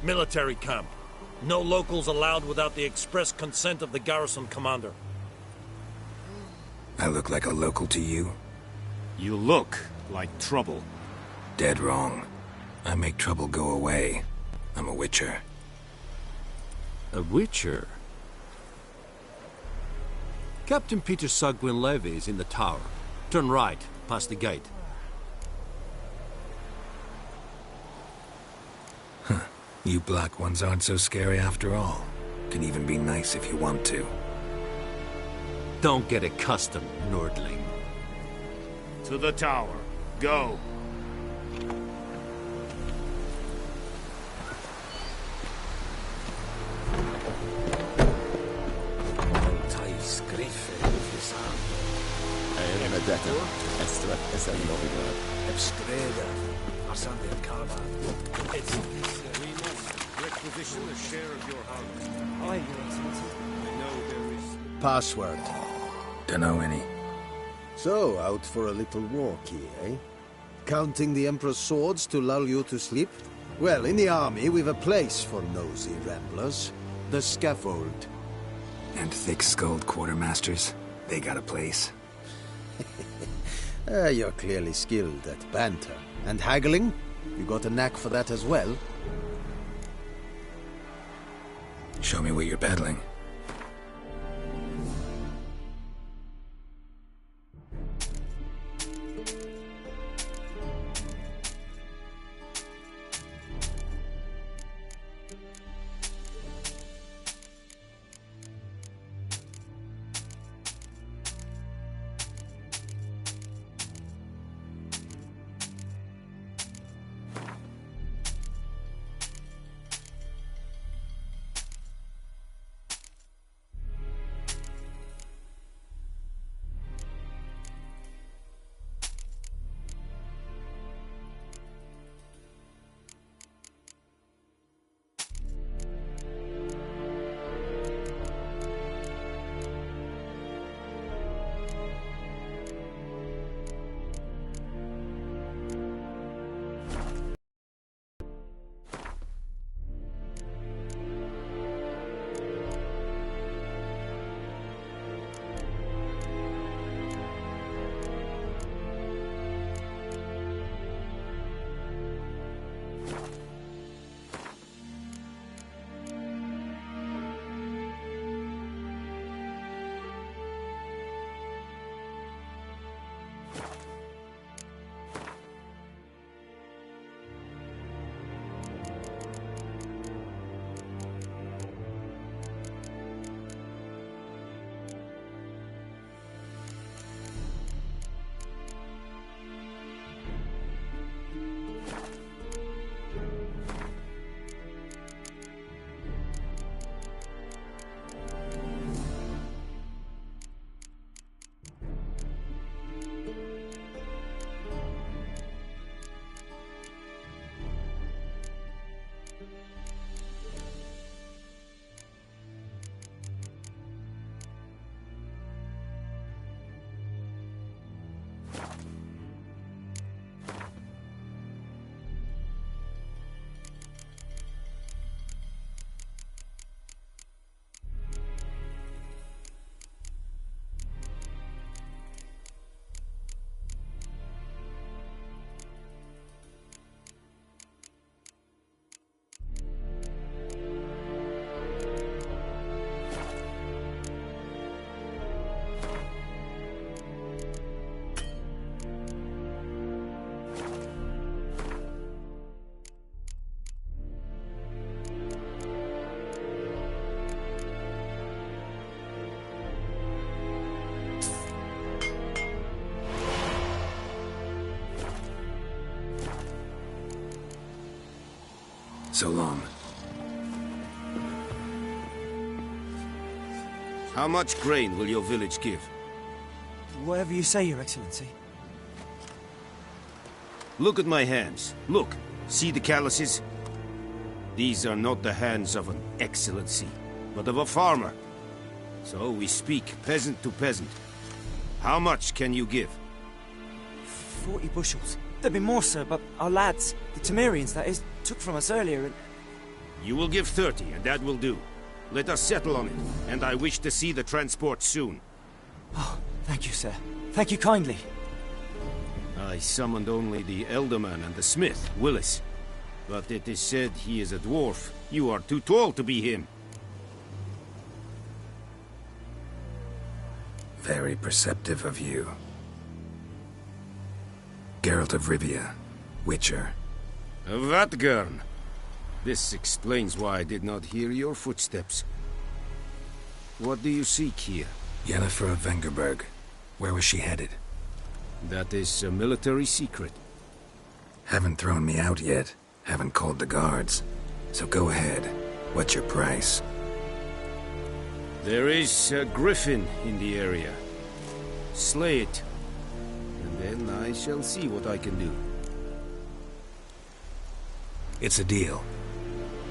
Military camp. No locals allowed without the express consent of the garrison commander. I look like a local to you? You look like trouble. Dead wrong. I make trouble go away. I'm a witcher. A witcher? Captain Peter Sagwin Levy is in the tower. Turn right, past the gate. Huh. You black ones aren't so scary after all. Can even be nice if you want to. Don't get accustomed, Nordling. To the tower. Go. Requisition a share of your harvest. Aye, Your Excellency. I know there is... Password. Dunno any. So, out for a little walk here, eh? Counting the Emperor's swords to lull you to sleep? Well, in the army, we've a place for nosy ramblers. The scaffold. And thick-skulled quartermasters. They got a place. You're clearly skilled at banter. And haggling? You got a knack for that as well? Show me what you're peddling. So long. How much grain will your village give? Whatever you say, Your Excellency. Look at my hands. Look. See the calluses? These are not the hands of an excellency, but of a farmer. So we speak peasant to peasant. How much can you give? 40 bushels. There'd be more, sir, but our lads, the Temerians, that is, took from us earlier and... You will give 30, and that will do. Let us settle on it, and I wish to see the transport soon. Oh, thank you, sir. Thank you kindly. I summoned only the Elderman and the smith, Willis. But it is said he is a dwarf. You are too tall to be him. Very perceptive of you. Geralt of Rivia, Witcher. Vatgern. This explains why I did not hear your footsteps. What do you seek here? Yennefer of Vengerberg. Where was she headed? That is a military secret. Haven't thrown me out yet. Haven't called the guards. So go ahead. What's your price? There is a griffin in the area. Slay it. And then I shall see what I can do. It's a deal.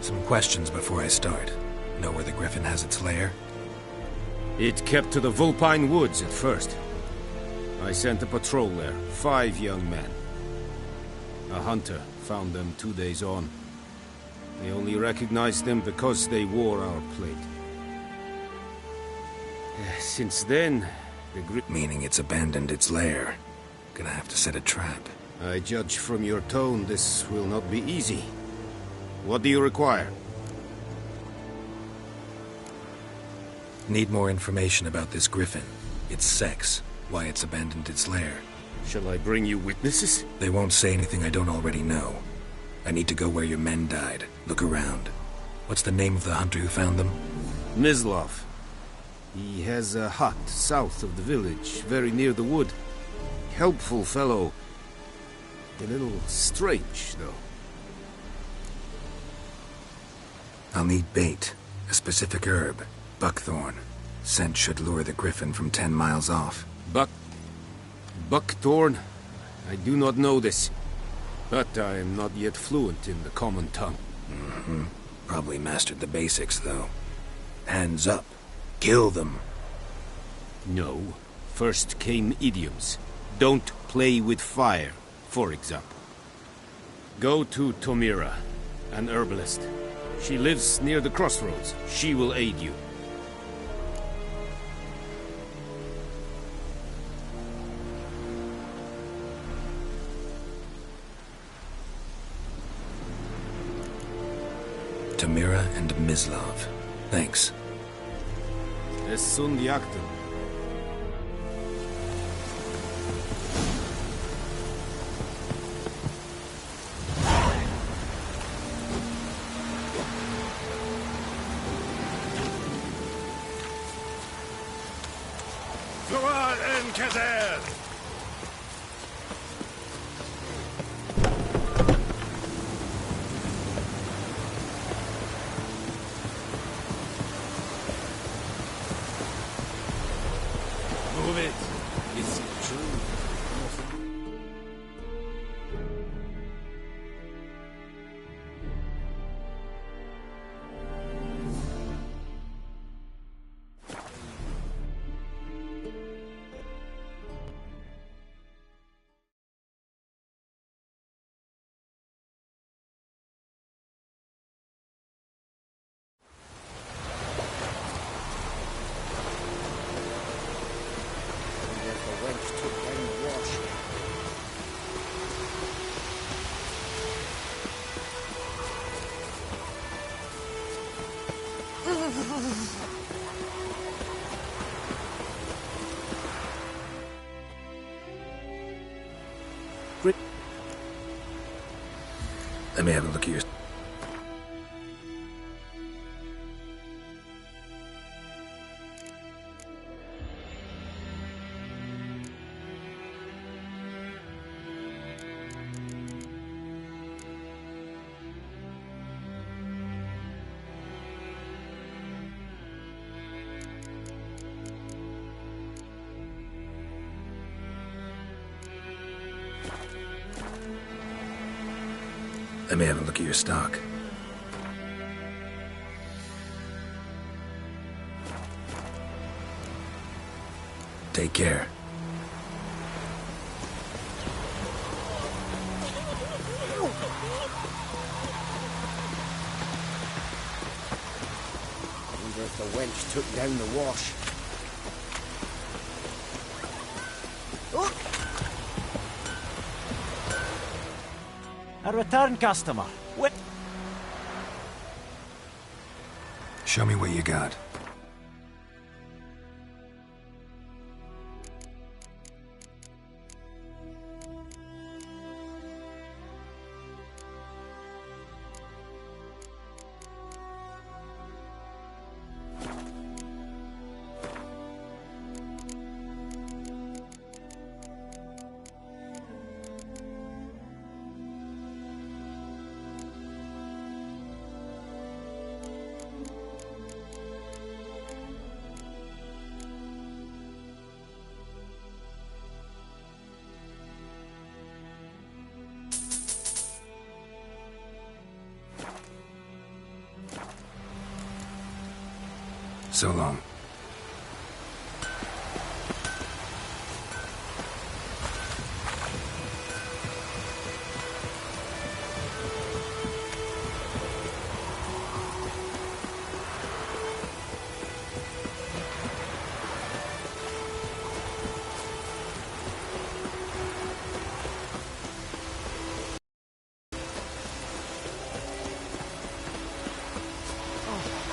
Some questions before I start. Know where the griffin has its lair? It kept to the Vulpine Woods at first. I sent a patrol there, 5 young men. A hunter found them 2 days on. They only recognized them because they wore our plate. Since then, the Meaning it's abandoned its lair. Gonna have to set a trap. I judge from your tone this will not be easy. What do you require? Need more information about this griffin. Its sex, why it's abandoned its lair. Shall I bring you witnesses? They won't say anything I don't already know. I need to go where your men died. Look around. What's the name of the hunter who found them? Mislav. He has a hut south of the village, very near the wood. Helpful fellow. A little strange, though. I'll need bait. A specific herb. Buckthorn. Scent should lure the griffin from 10 miles off. Buckthorn? I do not know this. But I am not yet fluent in the common tongue. Probably mastered the basics, though. Hands up. Kill them. No. First came idioms. Don't play with fire, for example. Go to Tomira, an herbalist. She lives near the crossroads. She will aid you. Tamira and Mislav. Thanks. Es sunt jagten. Fual en Kazer! Move it. Is it true? Let me have a look at your... Let me have a look at your stock. Take care. I wonder if the wench took down the wash. A return customer. What? Show me what you got. So long.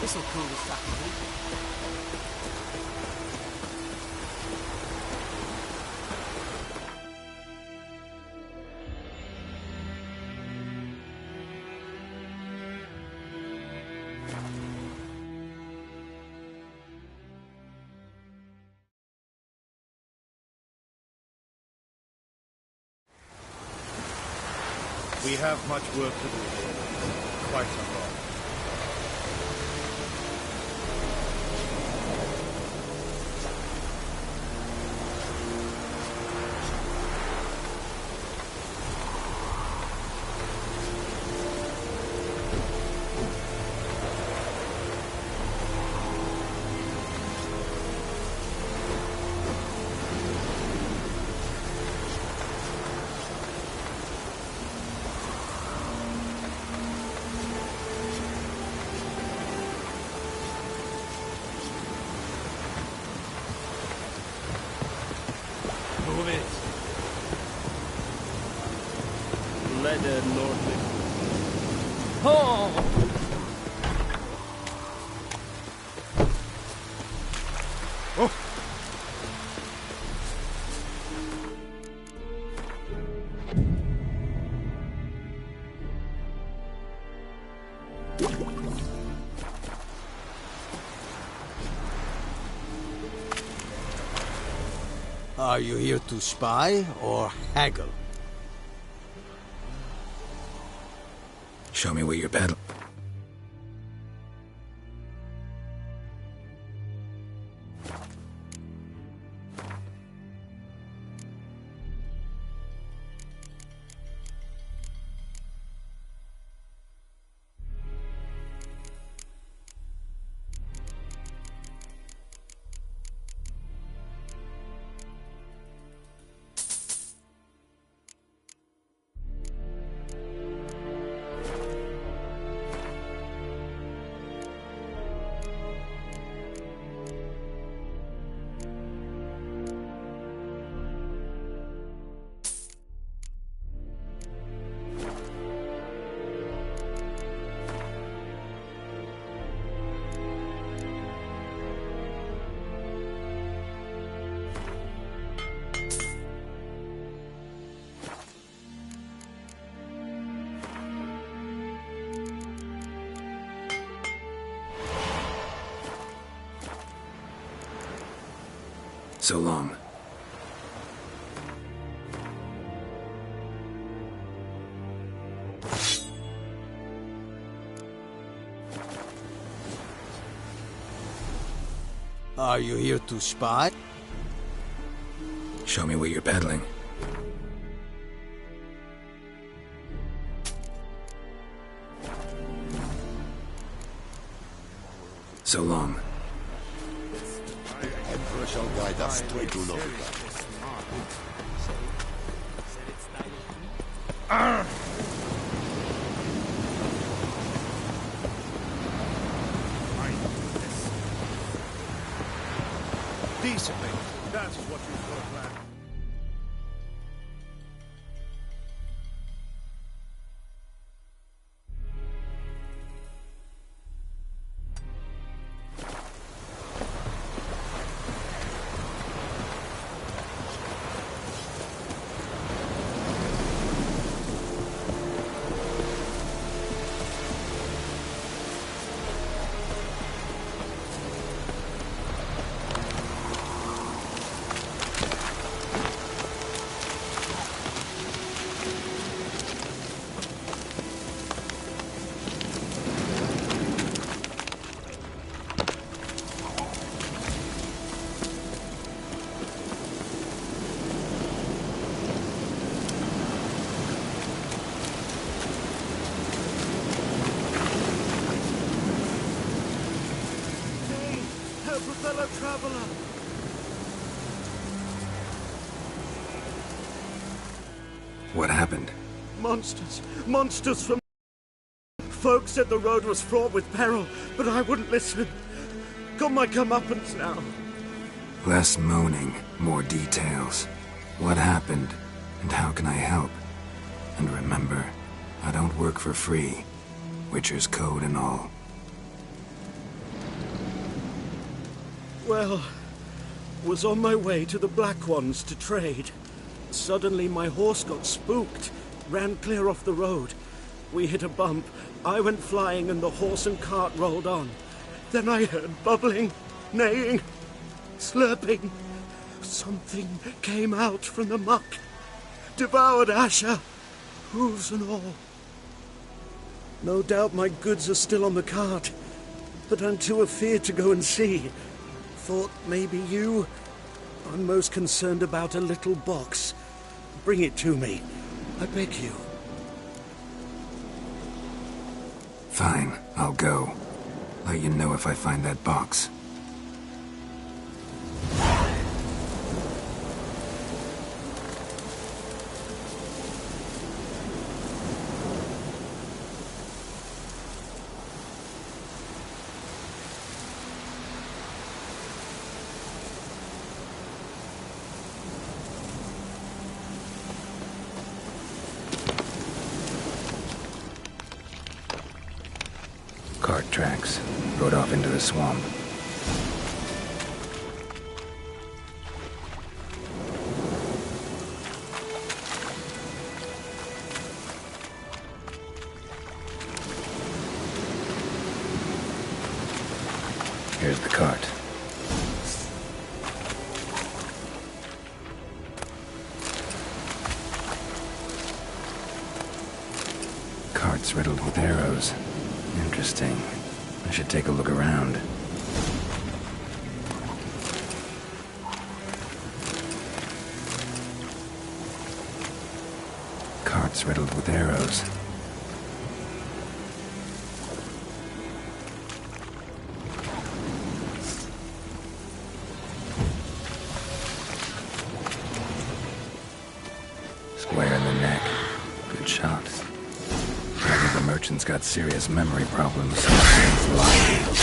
This'll cool the sucker. We have much work to do here. Quite a lot. Move it. Leather Nordic. Are you here to spy or haggle? Show me what you're peddling. So long. Are you here to spy? Show me what you're peddling. So long. Emperor shall guide us straight to Novigrad. Decently. That's what you've got planned. Fellow traveler. What happened? Monsters from... Folk said the road was fraught with peril, but I wouldn't listen. Got my comeuppance now. Less moaning, more details. What happened, and how can I help? And remember, I don't work for free. Witcher's code and all. Well, was on my way to the Black Ones to trade. Suddenly my horse got spooked, ran clear off the road. We hit a bump, I went flying and the horse and cart rolled on. Then I heard bubbling, neighing, slurping. Something came out from the muck, devoured Asher, hooves and all. No doubt my goods are still on the cart, but I'm too afeard to go and see. Thought maybe you... I'm most concerned about a little box. Bring it to me. I beg you. Fine, I'll go. Let you know if I find that box. Cart tracks. Rode off into the swamp. Here's the cart. Cart's riddled with arrows. Interesting. I should take a look around. Cart's riddled with arrows. Square in the neck. Good shot. The merchant's got serious memory problems. He's lying.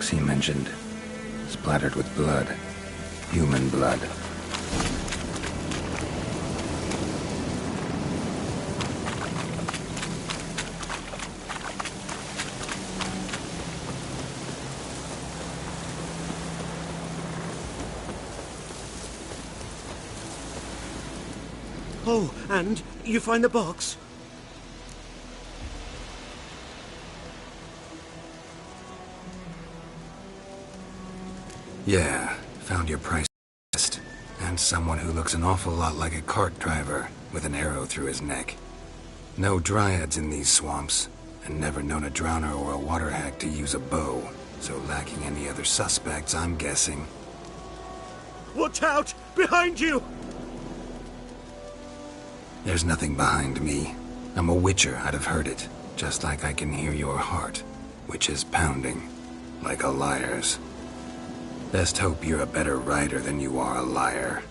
box he mentioned. Splattered with blood. Human blood. Oh, and you find the box? Yeah, found your price list. And someone who looks an awful lot like a cart driver, with an arrow through his neck. No dryads in these swamps, and never known a drowner or a water hack to use a bow, so lacking any other suspects, I'm guessing. Watch out! Behind you! There's nothing behind me. I'm a witcher, I'd have heard it, just like I can hear your heart, which is pounding, like a liar's. Best hope you're a better rider than you are a liar.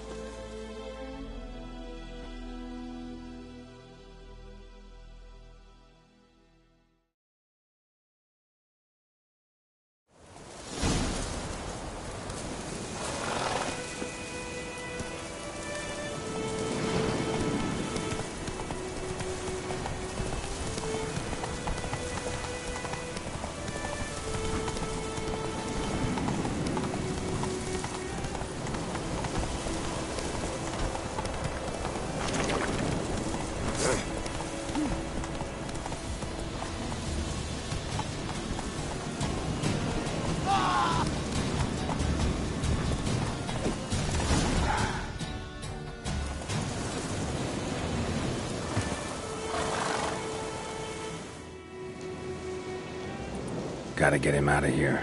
Gotta get him out of here.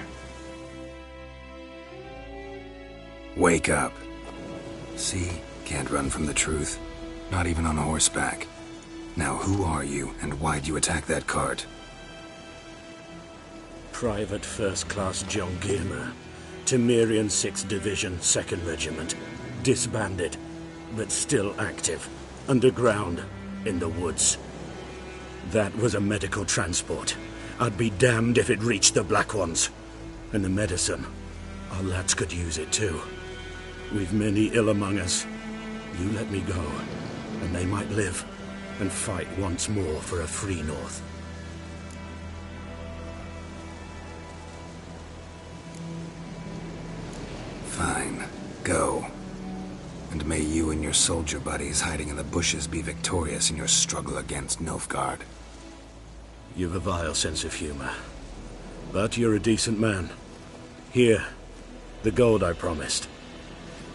Wake up. See? Can't run from the truth. Not even on horseback. Now who are you, and why'd you attack that cart? Private First Class John Gilmer. Temerian 6th Division, 2nd Regiment. Disbanded, but still active. Underground, in the woods. That was a medical transport. I'd be damned if it reached the Black Ones. And the medicine. Our lads could use it too. We've many ill among us. You let me go, and they might live, and fight once more for a free North. Fine. Go. And may you and your soldier buddies hiding in the bushes be victorious in your struggle against Nilfgaard. You've a vile sense of humor. But you're a decent man. Here, the gold I promised.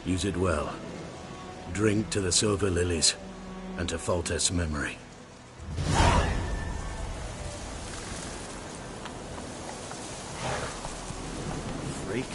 Use it well. Drink to the silver lilies, and to Foltest's memory. Freak.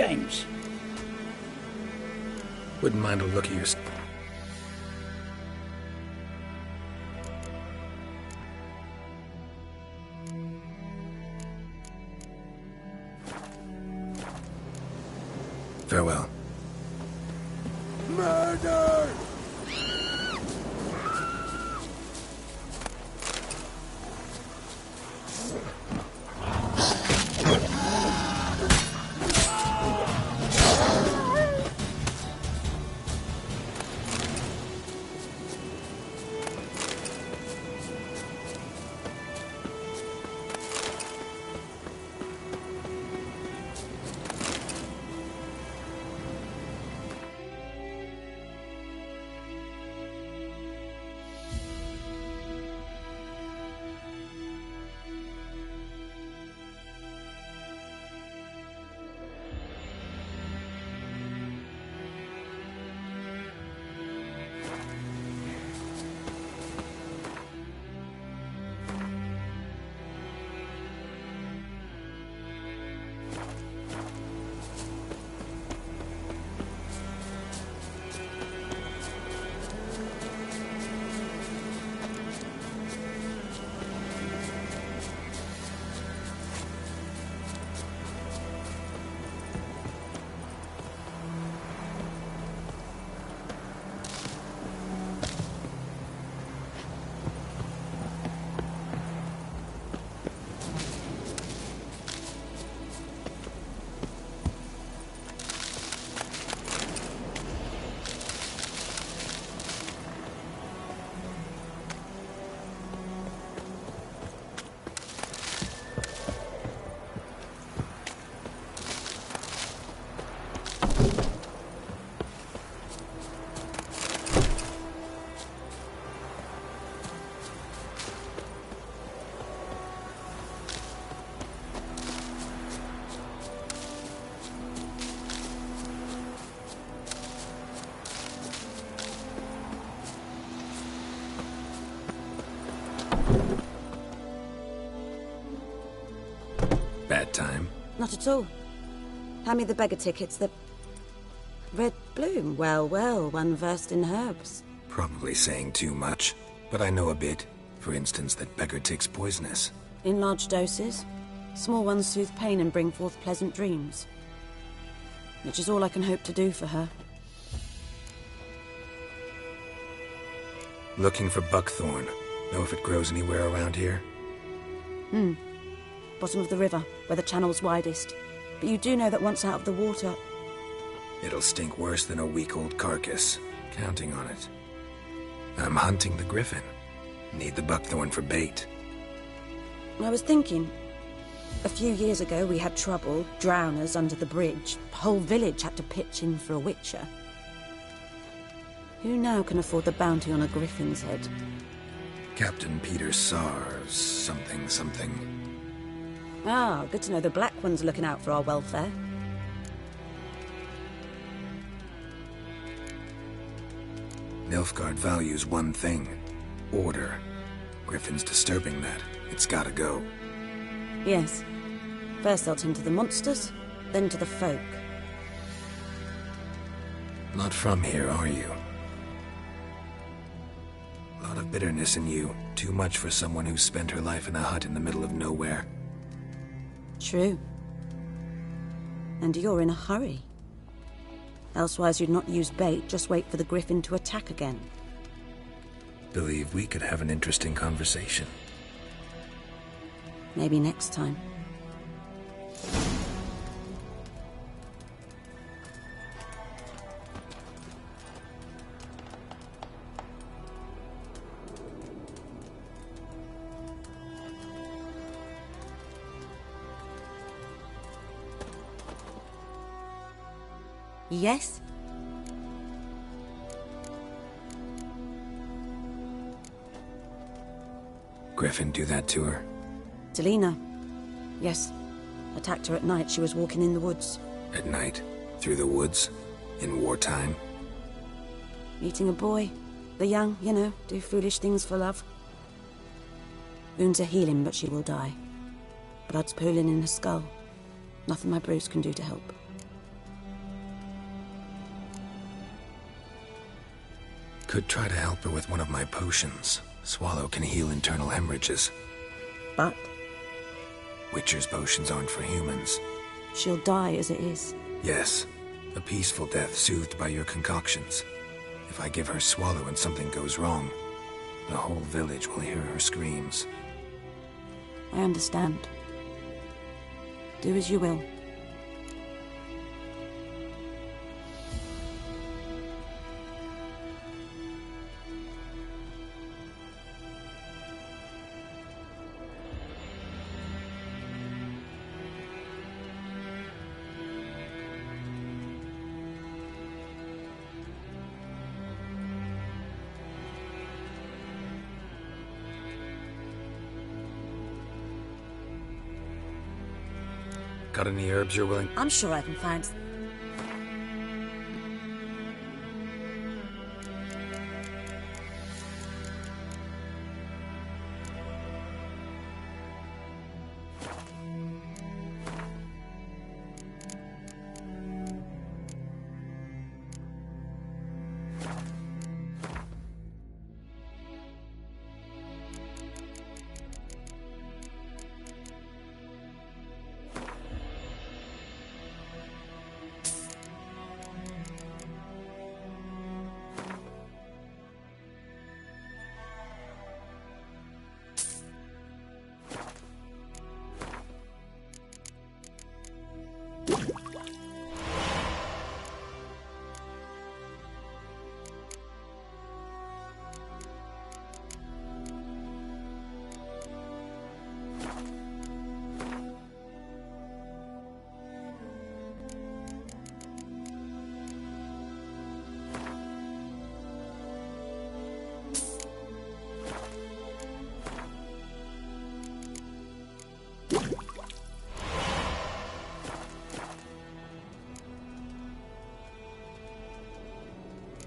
games. Wouldn't mind a look at your... Farewell. Murder! Bad time? Not at all. Hand me the beggar tickets, the... Red bloom. Well, well, one versed in herbs. Probably saying too much, but I know a bit. For instance, that beggar tick's poisonous. In large doses. Small ones soothe pain and bring forth pleasant dreams. Which is all I can hope to do for her. Looking for buckthorn. Know if it grows anywhere around here? Bottom of the river, where the channel's widest. But you do know that once out of the water... It'll stink worse than a week-old carcass. Counting on it. I'm hunting the griffin. Need the buckthorn for bait. I was thinking... A few years ago we had trouble, drowners under the bridge. The whole village had to pitch in for a witcher. Who now can afford the bounty on a griffin's head? Captain Peter Sars, something. Ah, good to know the Black One's looking out for our welfare. Nilfgaard values one thing. Order. Griffin's disturbing that. It's gotta go. Yes. First they'll tend to the monsters, then to the folk. Not from here, are you? A lot of bitterness in you. Too much for someone who spent her life in a hut in the middle of nowhere. True. And you're in a hurry. Elsewise you'd not use bait, just wait for the griffin to attack again. Believe we could have an interesting conversation. Maybe next time. Yes? Griffin do that to her? Delina. Yes. Attacked her at night. She was walking in the woods. At night? Through the woods? In wartime? Meeting a boy. The young, you know, do foolish things for love. Wounds are healing, but she will die. Blood's pooling in her skull. Nothing my bruise can do to help. Could try to help her with one of my potions. Swallow can heal internal hemorrhages. But Witcher's potions aren't for humans. she'll die as it is. Yes, a peaceful death soothed by your concoctions. If I give her Swallow and something goes wrong, the whole village will hear her screams. I understand. Do as you will. Got any herbs you're willing? I'm sure I can find...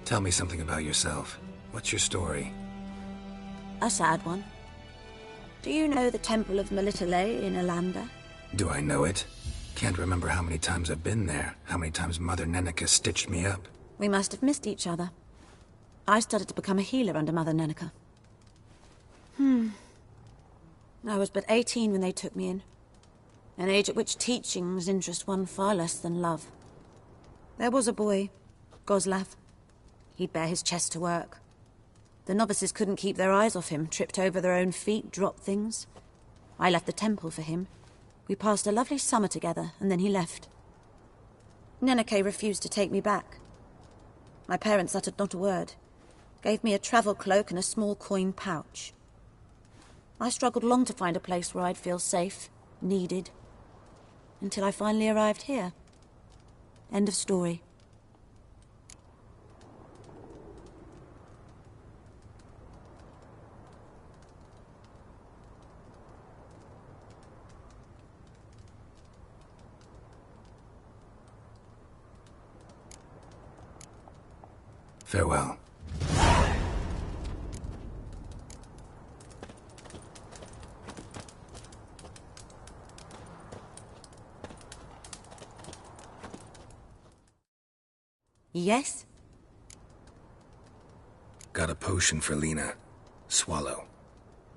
Tell me something about yourself. What's your story? A sad one. Do you know the Temple of Melitele in Alanda? Do I know it? Can't remember how many times I've been there, how many times Mother Neneka stitched me up. We must have missed each other. I started to become a healer under Mother Neneka. I was but 18 when they took me in. An age at which teachings interest one far less than love. There was a boy, Goslav. He'd bare his chest to work. The novices couldn't keep their eyes off him, tripped over their own feet, dropped things. I left the temple for him. We passed a lovely summer together, and then he left. Neneke refused to take me back. My parents uttered not a word. Gave me a travel cloak and a small coin pouch. I struggled long to find a place where I'd feel safe, needed, until I finally arrived here. End of story. Farewell. Yes? Got a potion for Lena. Swallow.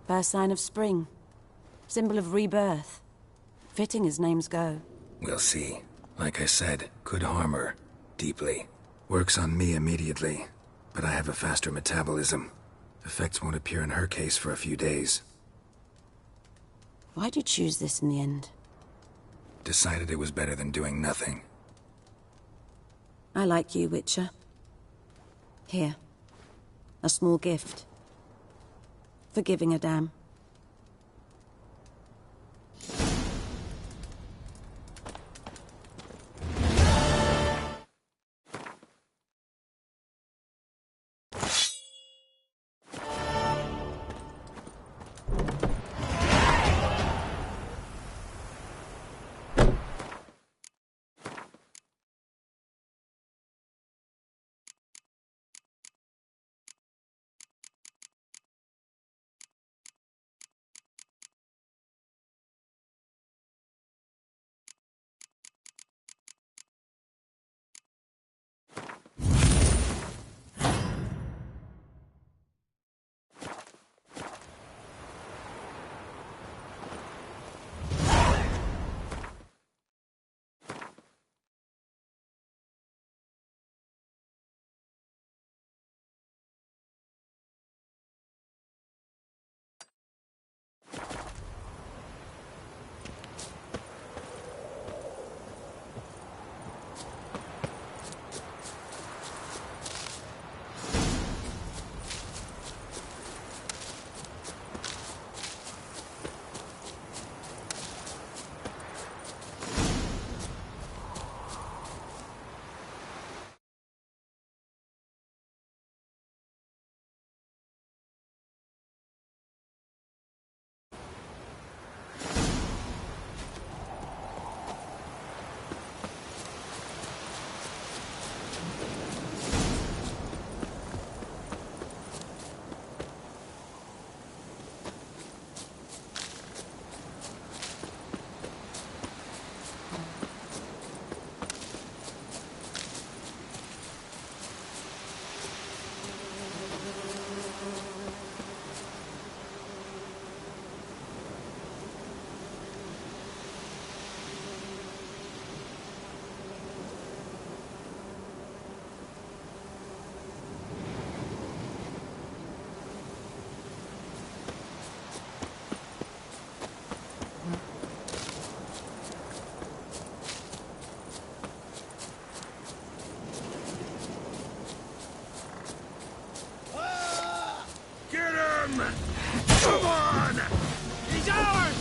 First sign of spring. Symbol of rebirth. Fitting as names go. We'll see. Like I said, could harm her. Deeply. Works on me immediately, but I have a faster metabolism. Effects won't appear in her case for a few days. Why'd you choose this in the end? Decided it was better than doing nothing. I like you, Witcher. Here. A small gift. For giving a damn. him! Come on! He's ours!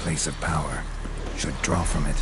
Place of power. Should draw from it.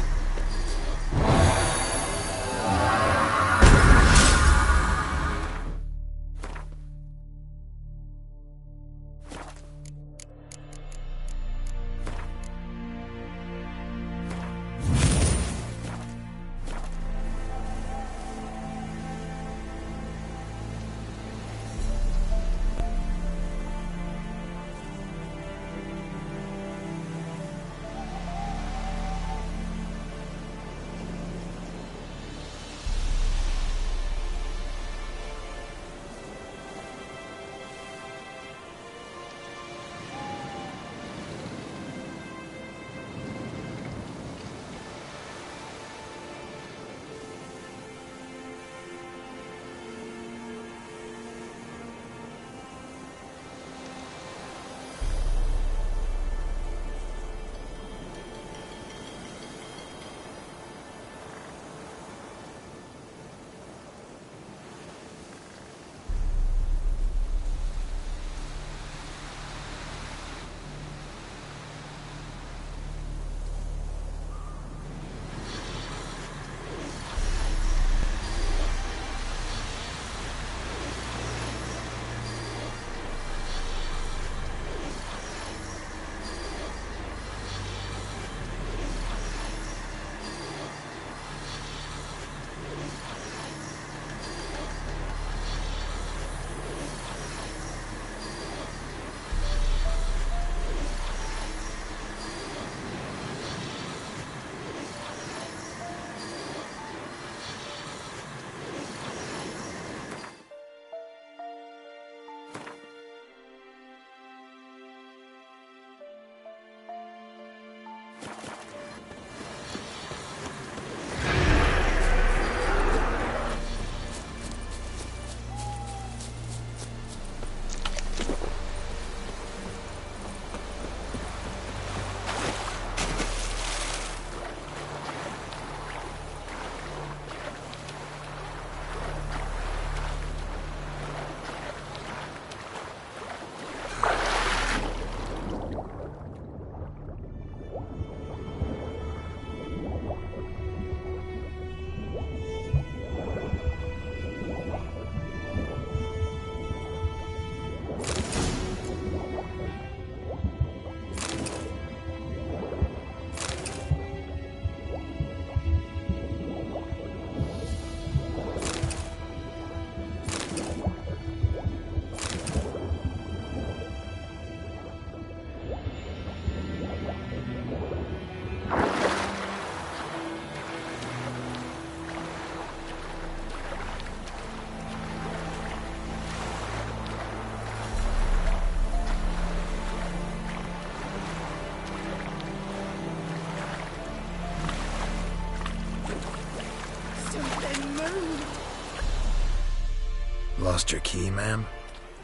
Lost your key, ma'am?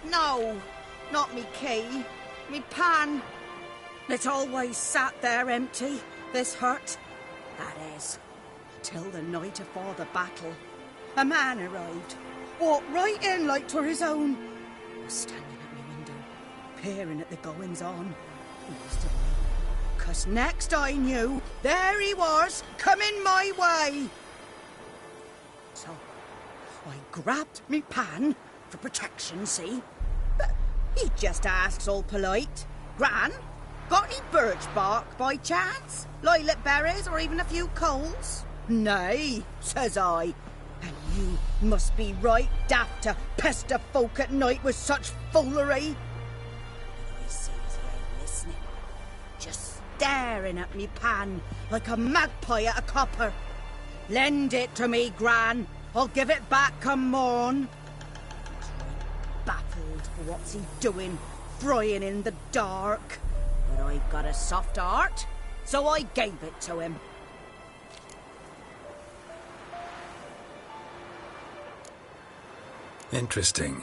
No, not me key. Me pan. It always sat there empty, this hut. That is, till the night afore the battle. A man arrived, walked right in like 'twere his own. Was standing at me window, peering at the goings-on. He must have been, 'cause next I knew, there he was, coming my way. So, I grabbed me pan, for protection, see? But he just asks all polite, Gran, got any birch bark by chance? Lilac berries or even a few coals? Nay, says I. And you must be right daft to pester folk at night with such foolery. I sees he ain't listening, just staring at me pan like a magpie at a copper. Lend it to me, Gran. I'll give it back come morn. Baffled for what's he doing, frying in the dark. But I've got a soft heart, so I gave it to him. Interesting.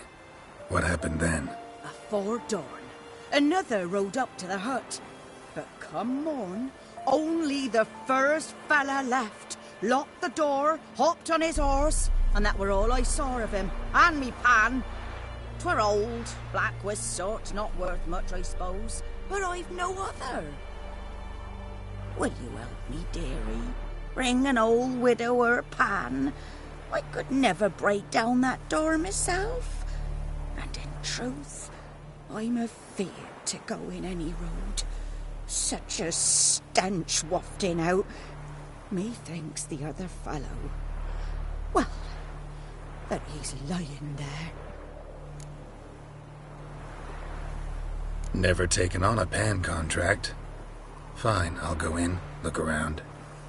What happened then? Afore dawn, another rode up to the hut. But come morn, only the first fella left. Locked the door, hopped on his horse, and that were all I saw of him, and me pan. 'Twere old, black with sort, not worth much, I suppose, but I've no other. Will you help me, dearie? Bring an old widower pan. I could never break down that door myself, and in truth, I'm afeard to go in any road. Such a stench wafting out. Methinks the other fellow, well, that he's lying there. Never taken on a pan contract. Fine, I'll go in, look around.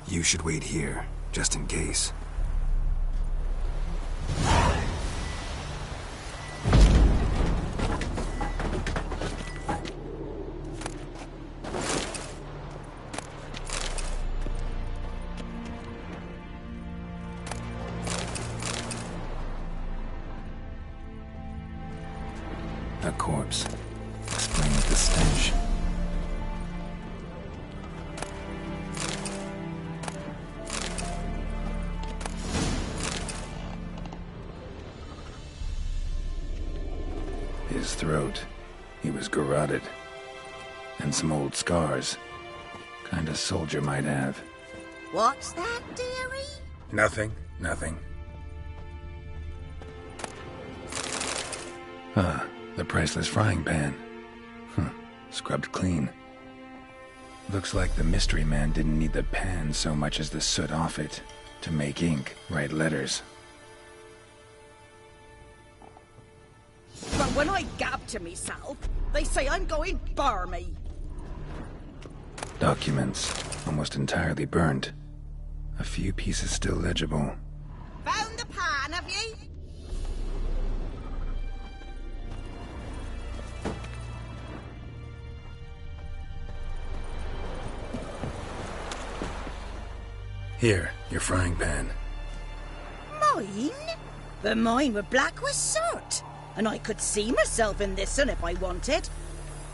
You should wait here, just in case. A corpse. Explains the stench. His throat. He was garroted. And some old scars. Kind of soldier might have. What's that, dearie? Nothing. Ah, the priceless frying pan. Scrubbed clean. Looks like the mystery man didn't need the pan so much as the soot off it to make ink, write letters. But when I gab to myself, they say I'm going barmy. Documents, almost entirely burned. A few pieces still legible. Found the pan, have ye? Here, your frying pan. Mine? But mine were black with soot, and I could see myself in this one if I wanted.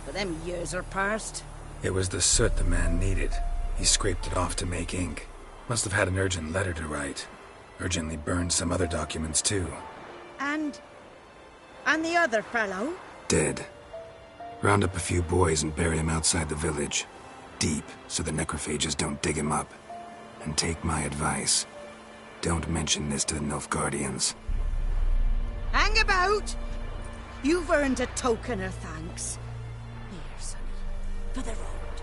But them years are past. It was the soot the man needed. He scraped it off to make ink. Must have had an urgent letter to write. Urgently burned some other documents too. And the other fellow? Dead. Round up a few boys and bury him outside the village. Deep, so the necrophages don't dig him up. And take my advice. Don't mention this to the Nilfgaardians. Hang about! You've earned a token of thanks. Here, sonny, for the road.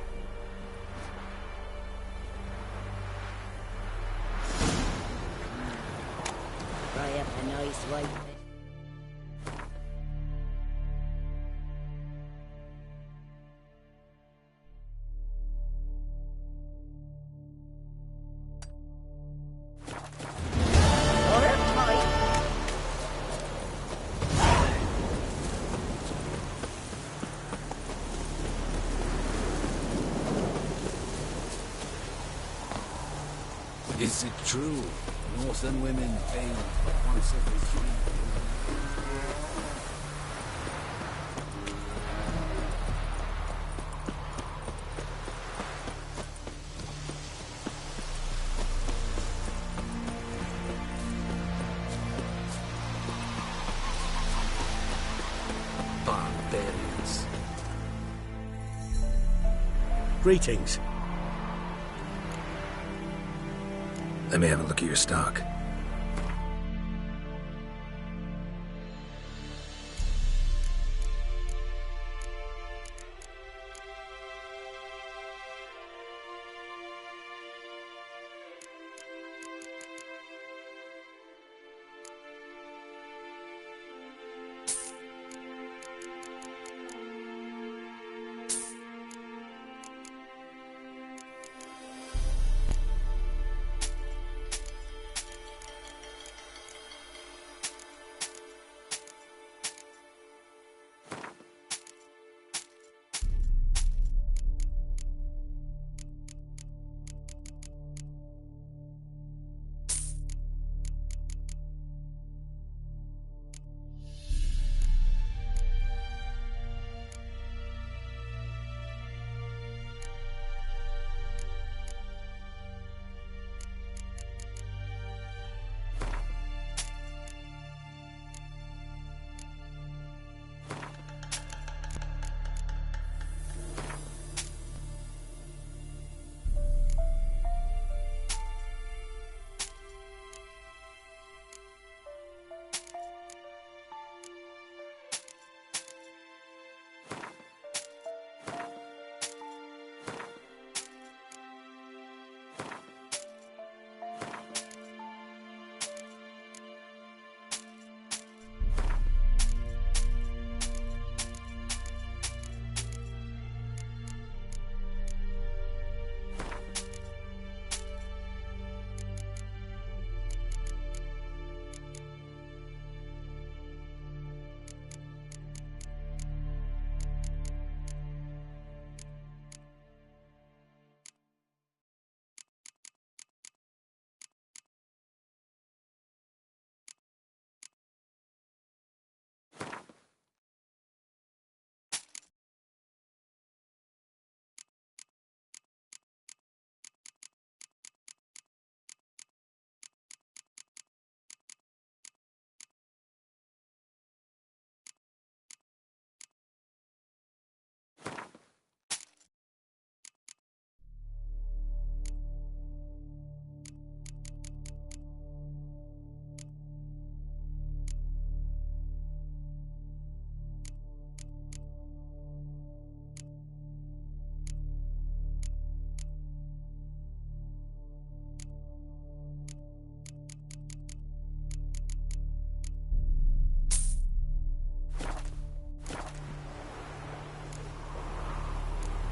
Try up a nice wife. Is it true? Northern women bathe once every 3 days. Greetings. Let me have a look at your stock.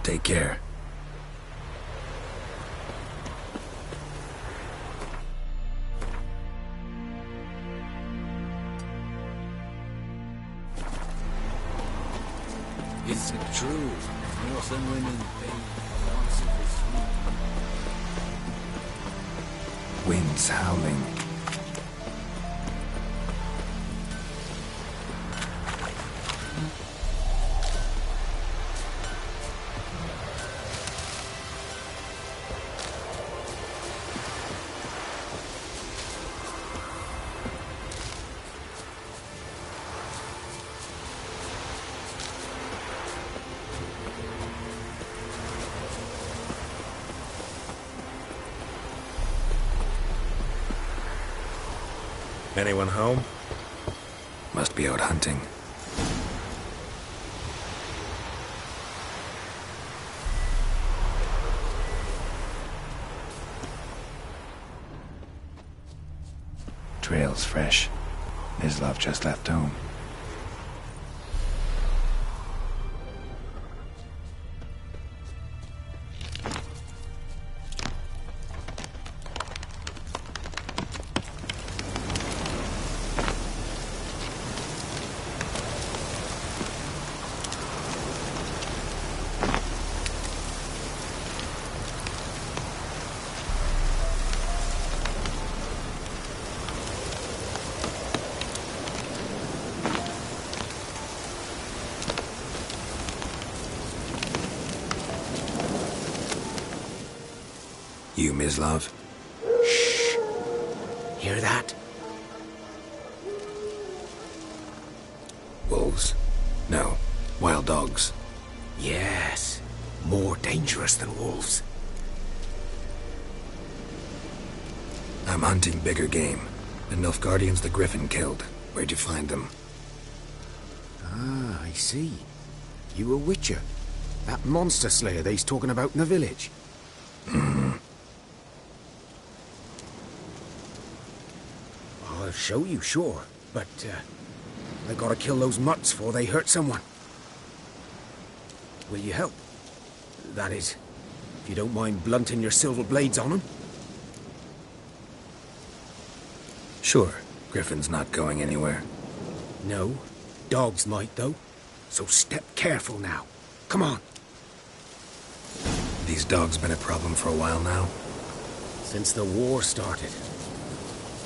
Take care. Is it true? Northern women pay once every 3 months. Winds howling. Anyone home? Must be out hunting. Trail's fresh. Mislav just left home. You, Mislav? Shh. Hear that? Wolves? No. Wild dogs. Yes. more dangerous than wolves. I'm hunting bigger game. The Nilfgaardians the Griffin killed. Where'd you find them? Ah, I see. You a witcher. That monster slayer they's talking about in the village. I'll show you, sure. But, I gotta kill those mutts before they hurt someone. Will you help? That is, if you don't mind blunting your silver blades on them. Sure. Griffin's not going anywhere. No. Dogs might, though. So step careful now. Come on. These dogs been a problem for a while now? Since the war started.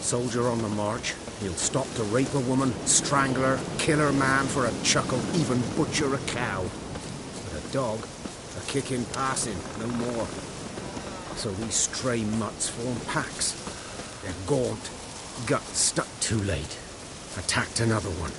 Soldier on the march, he'll stop to rape a woman, strangle her, kill her man for a chuckle, even butcher a cow. But a dog, a kick in passing, no more. So these stray mutts form packs. They're gaunt, guts stuck too late. Attacked another one.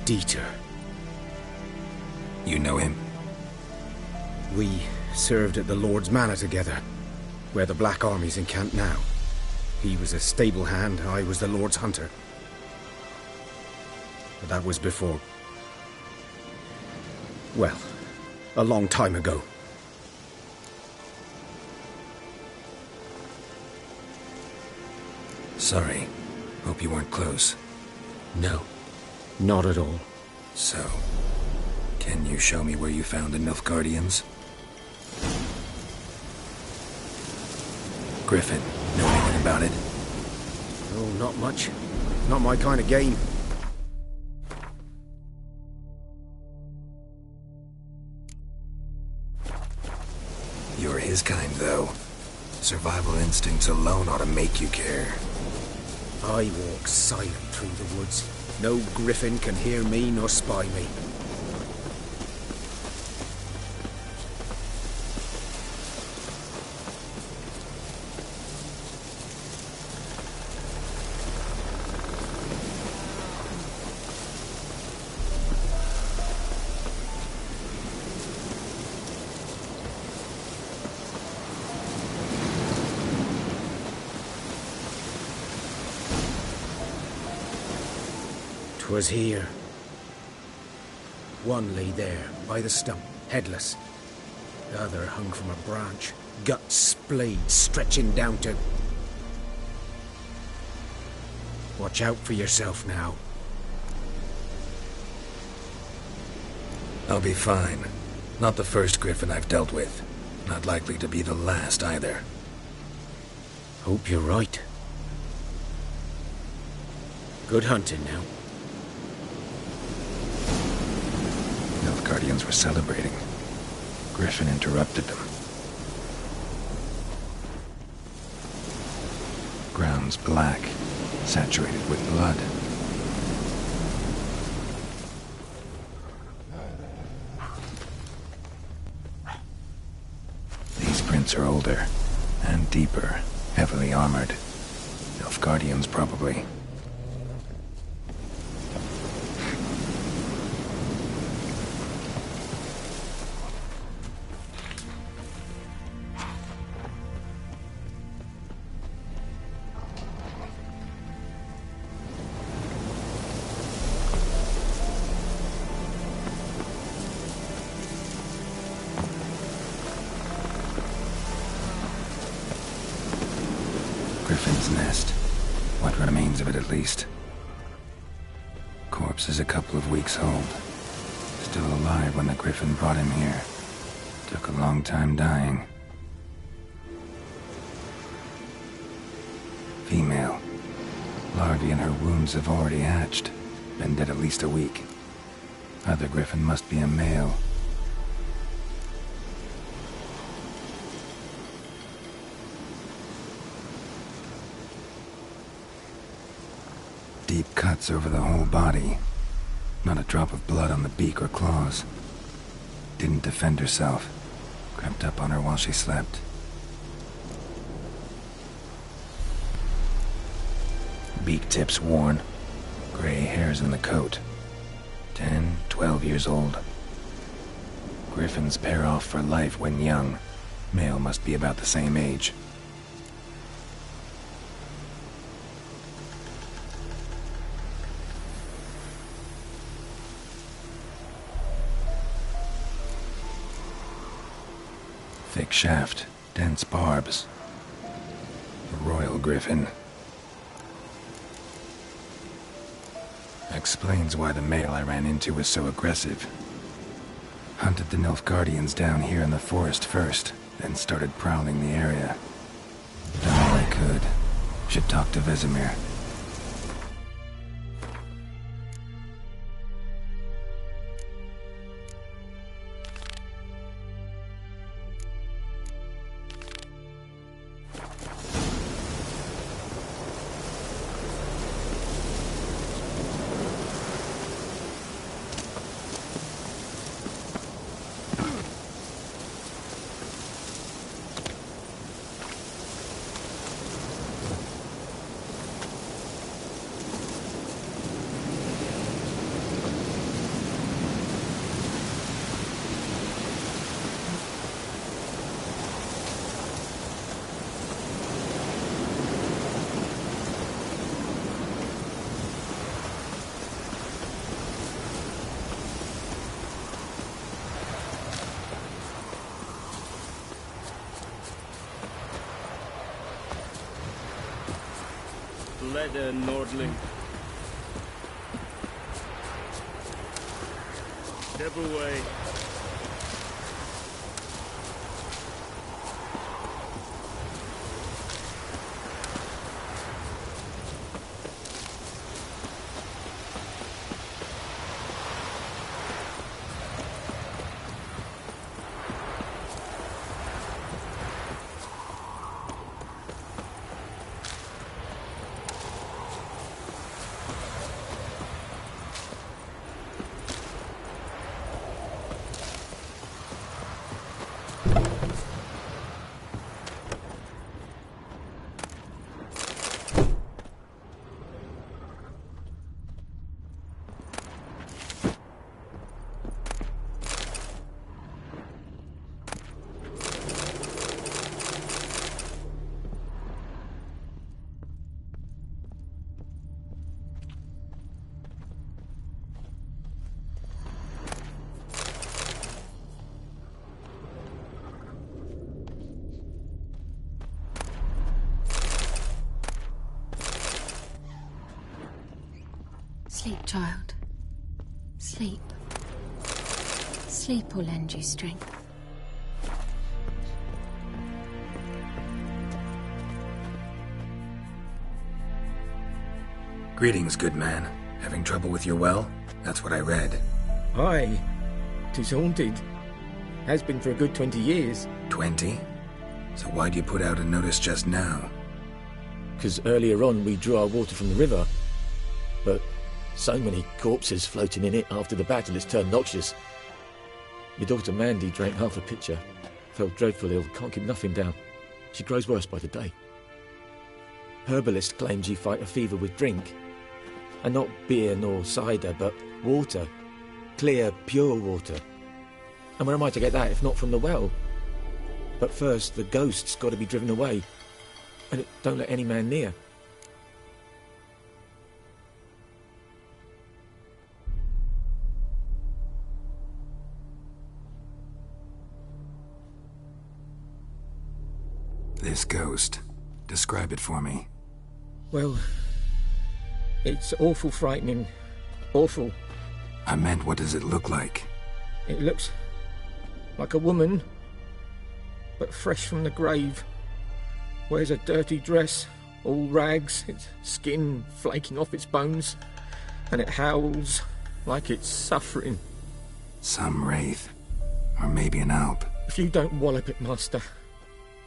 Dieter. You know him? We served at the Lord's Manor together, where the Black Army's encamped now. He was a stable hand, I was the Lord's hunter. But that was before... well, a long time ago. Sorry. Hope you weren't close. No. Not at all. So, can you show me where you found the Nilfgaardians? Griffin, know anything about it? Oh, not much. Not my kind of game. You're his kind, though. Survival instincts alone ought to make you care. I walk silent through the woods. No griffin can hear me nor spy me. Was here. One lay there, by the stump, headless. The other hung from a branch, guts splayed, stretching down to... Watch out for yourself now. I'll be fine. Not the first griffin I've dealt with. Not likely to be the last, either. Hope you're right. Good hunting now. Guardians were celebrating. Griffin interrupted them. Ground's black, saturated with blood. These prints are older and deeper, heavily armored. Nilfgaardians, probably. Griffin's nest. What remains of it, at least. Corpse is a couple of weeks old. Still alive when the Griffin brought him here. Took a long time dying. Female. Larvae in her wounds have already hatched. Been dead at least a week. Other griffin must be a male. Deep cuts over the whole body. Not a drop of blood on the beak or claws. Didn't defend herself. Crept up on her while she slept. Beak tips worn. Gray hairs in the coat. 10, 12 years old. Griffins pair off for life when young. Male must be about the same age. Thick shaft, dense barbs. A royal griffin. Explains why the male I ran into was so aggressive. Hunted the Nilfgaardians down here in the forest first, then started prowling the area. Done all I could. Should talk to Vesemir. Leather Nordling. Step away. Sleep, child. Sleep. Sleep will lend you strength. Greetings, good man. Having trouble with your well? That's what I read. Aye. 'Tis haunted. Has been for a good 20 years. 20? So why'd you put out a notice just now? 'Cause earlier on we drew our water from the river. But so many corpses floating in it after the battle it's turned noxious. Your daughter Mandy drank half a pitcher. Fell dreadful ill, can't keep nothing down. She grows worse by the day. Herbalist claims you fight a fever with drink. And not beer nor cider, but water. Clear, pure water. And where am I to get that if not from the well? But first, the ghost's got to be driven away. And it don't let any man near. This ghost. Describe it for me. Well, it's awful frightening. Awful. I meant, what does it look like? It looks like a woman, but fresh from the grave. Wears a dirty dress, all rags, its skin flaking off its bones. and it howls like it's suffering. Some wraith. Or maybe an Alp. If you don't wallop it, Master,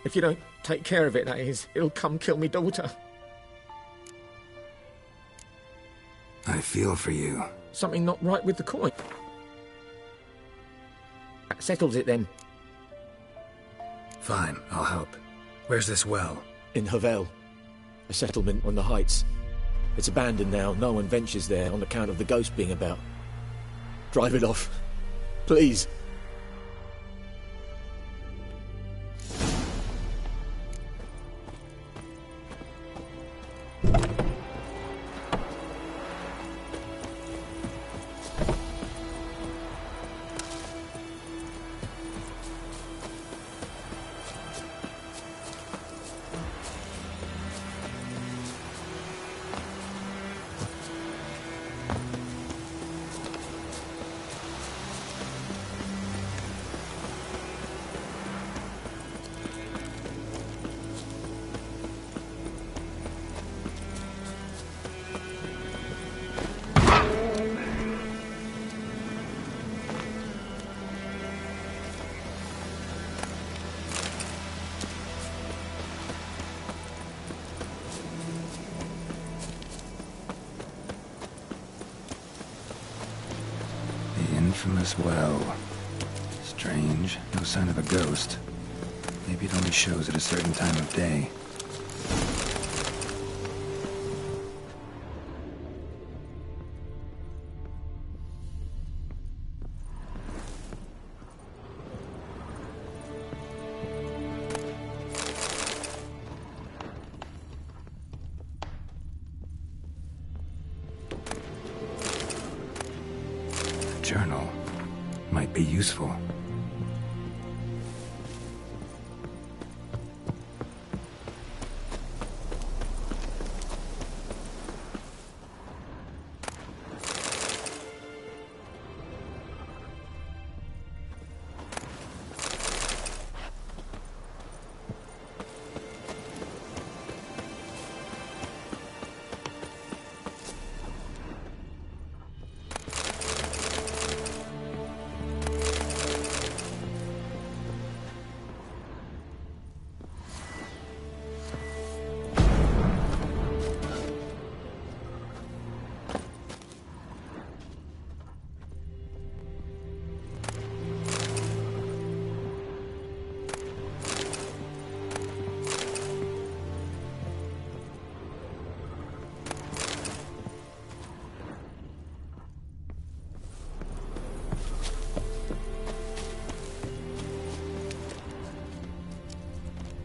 if you don't take care of it, that is, it'll come kill me daughter. I feel for you. Something not right with the coin. That settles it then. Fine, I'll help. Where's this well? In Havel, a settlement on the heights. It's abandoned now. No one ventures there on account of the ghost being about. Drive it off. Please. Infamous well. Strange, no sign of a ghost. Maybe it only shows at a certain time of day. Journal might be useful.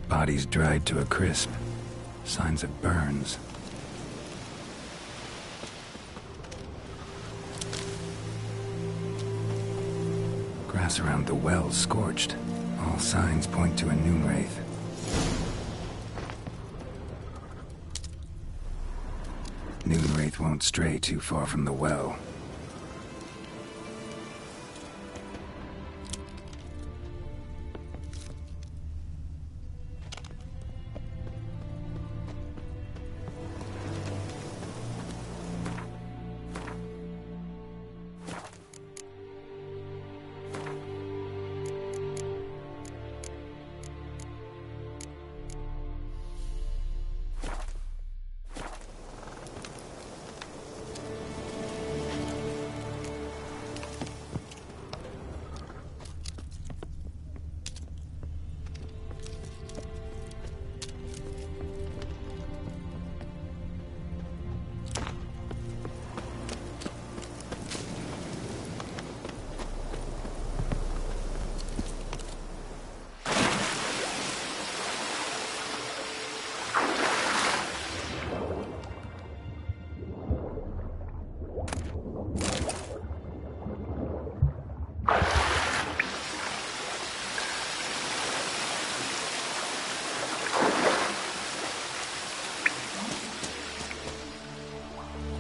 Bodies dried to a crisp. Signs of burns. Grass around the well scorched. All signs point to a noon wraith. Noon wraith won't stray too far from the well.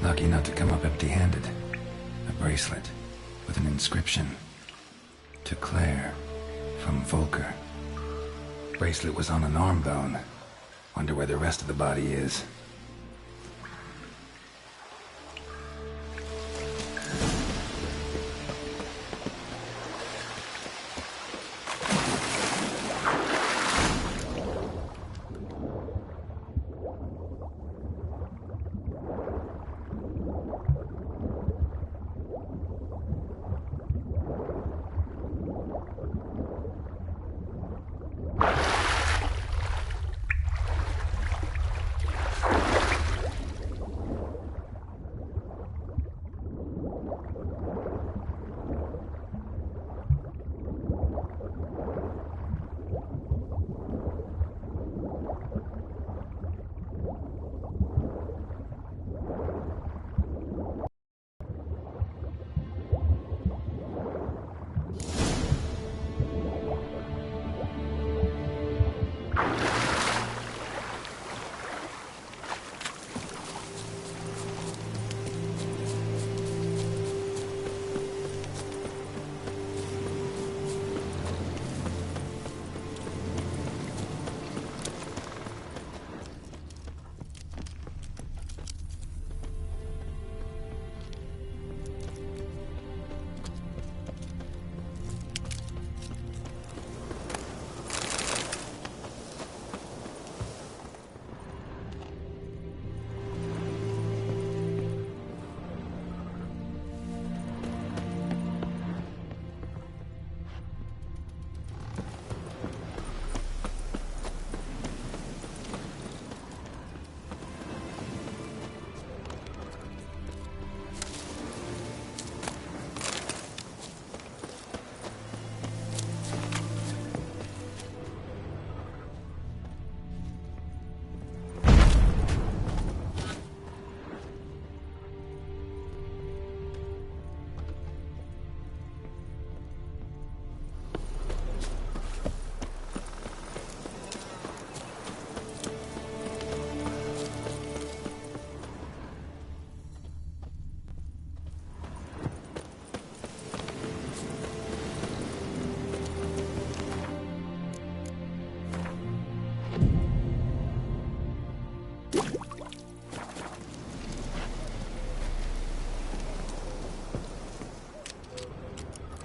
Lucky not to come up empty-handed. A bracelet with an inscription. To Claire, from Volker. Bracelet was on an arm bone. Wonder where the rest of the body is.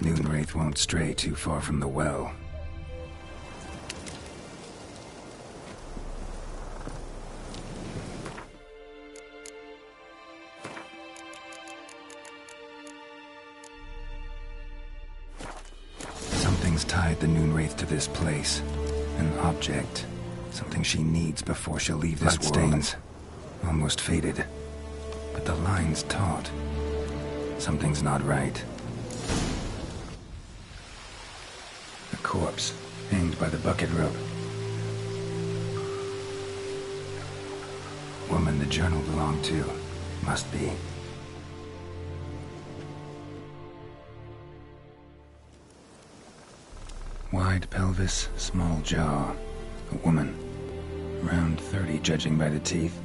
Noonwraith won't stray too far from the well. Something's tied the Noonwraith to this place. An object. Something she needs before she'll leave this world. Bloodstains. Almost faded. But the line's taut. Something's not right. A corpse, hanged by the bucket rope. Woman the journal belonged to. Must be. Wide pelvis, small jaw. A woman. Around 30, judging by the teeth.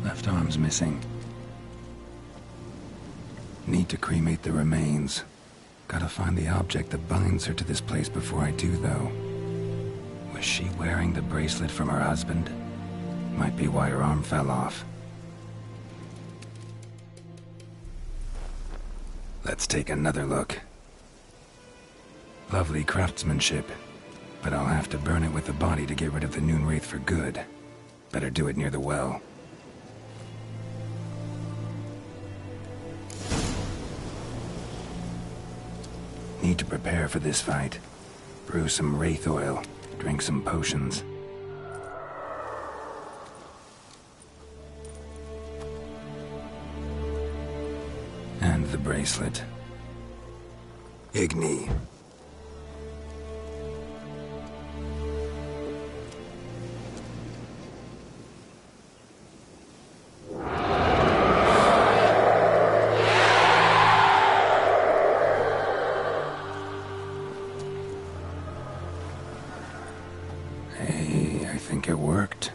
Left arm's missing. Need to cremate the remains. Gotta find the object that binds her to this place before I do, though. Was she wearing the bracelet from her husband? Might be why her arm fell off. Let's take another look. Lovely craftsmanship, but I'll have to burn it with the body to get rid of the Noonwraith for good. Better do it near the well. Need to prepare for this fight. Brew some wraith oil, drink some potions. And the bracelet. Igni. It worked.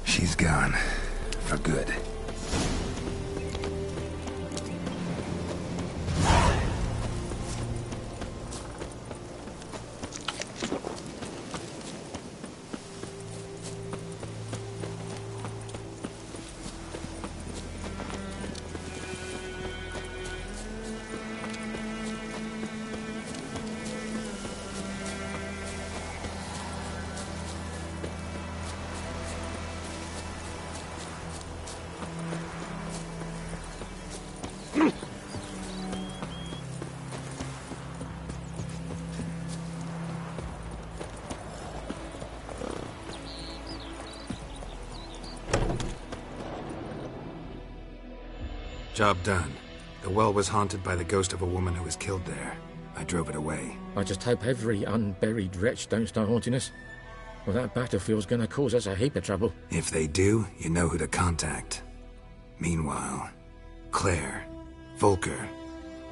She's gone. For good. Job done. The well was haunted by the ghost of a woman who was killed there. I drove it away. I just hope every unburied wretch don't start haunting us. Well, that battlefield's gonna cause us a heap of trouble. If they do, you know who to contact. Meanwhile, Claire, Volker,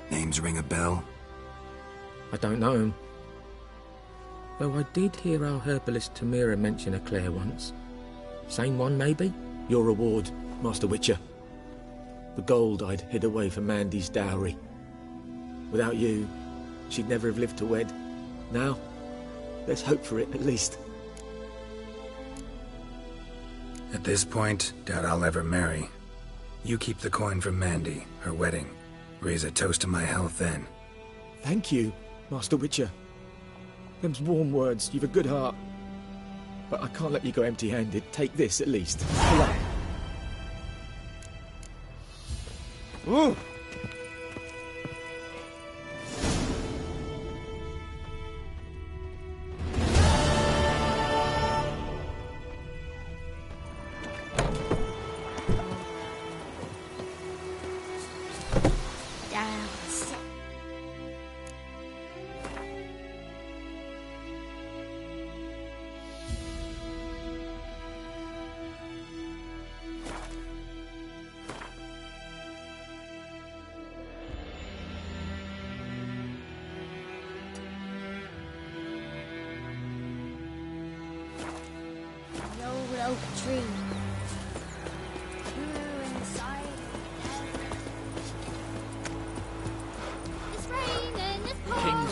names ring a bell? I don't know him. Though I did hear our herbalist Tamira mention a Claire once. Same one, maybe? Your reward, Master Witcher. The gold I'd hid away for Mandy's dowry. Without you, she'd never have lived to wed. Now, let's hope for it, at least. At this point, doubt I'll ever marry. You keep the coin from Mandy, her wedding. Raise a toast to my health then. Thank you, Master Witcher. Them's warm words, you've a good heart. But I can't let you go empty-handed. Take this, at least. For luck. Ooh.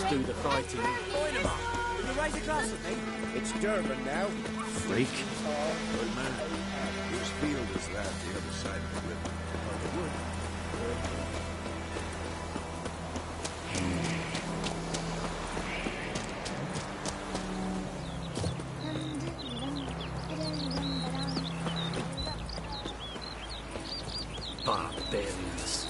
do the fighting. Will you raise a glass with me? It's Durban now. Freak. Good man. Whose field is that, the other side of the river? On the wood. Barbarians.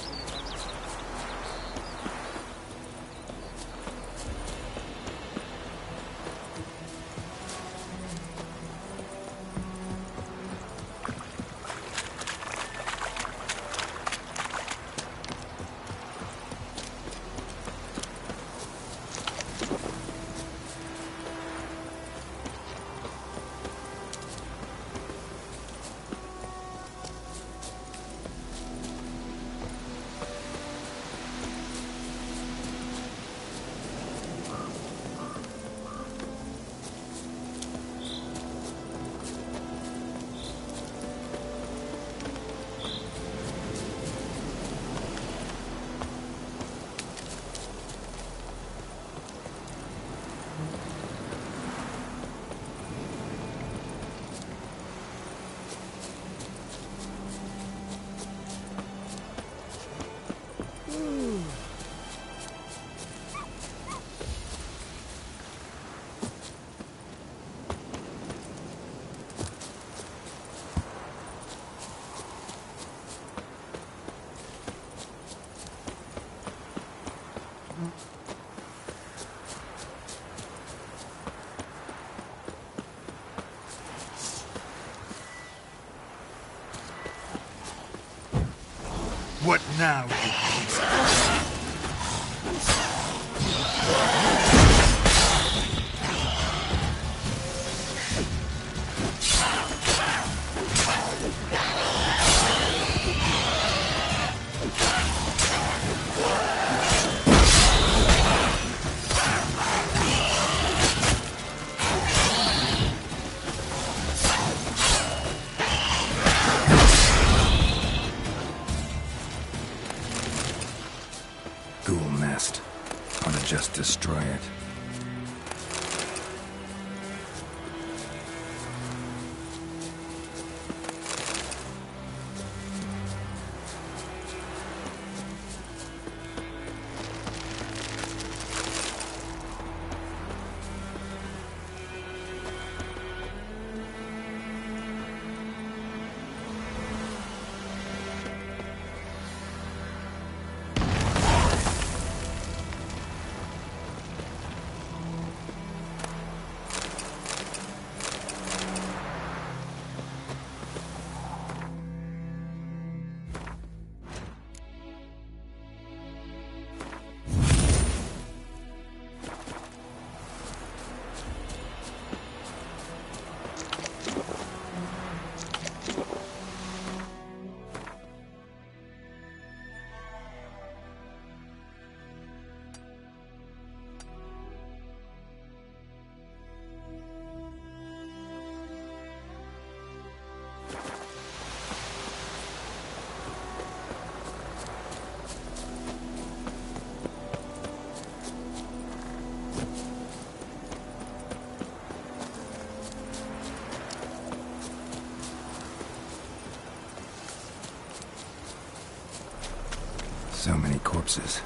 What now, you Ghoul nest. Ought to just destroy it. So many corpses.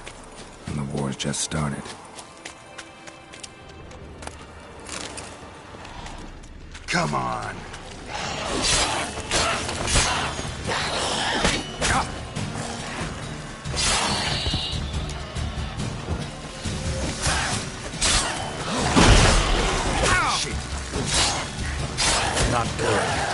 And the war's just started. Come on. Shit. Not good.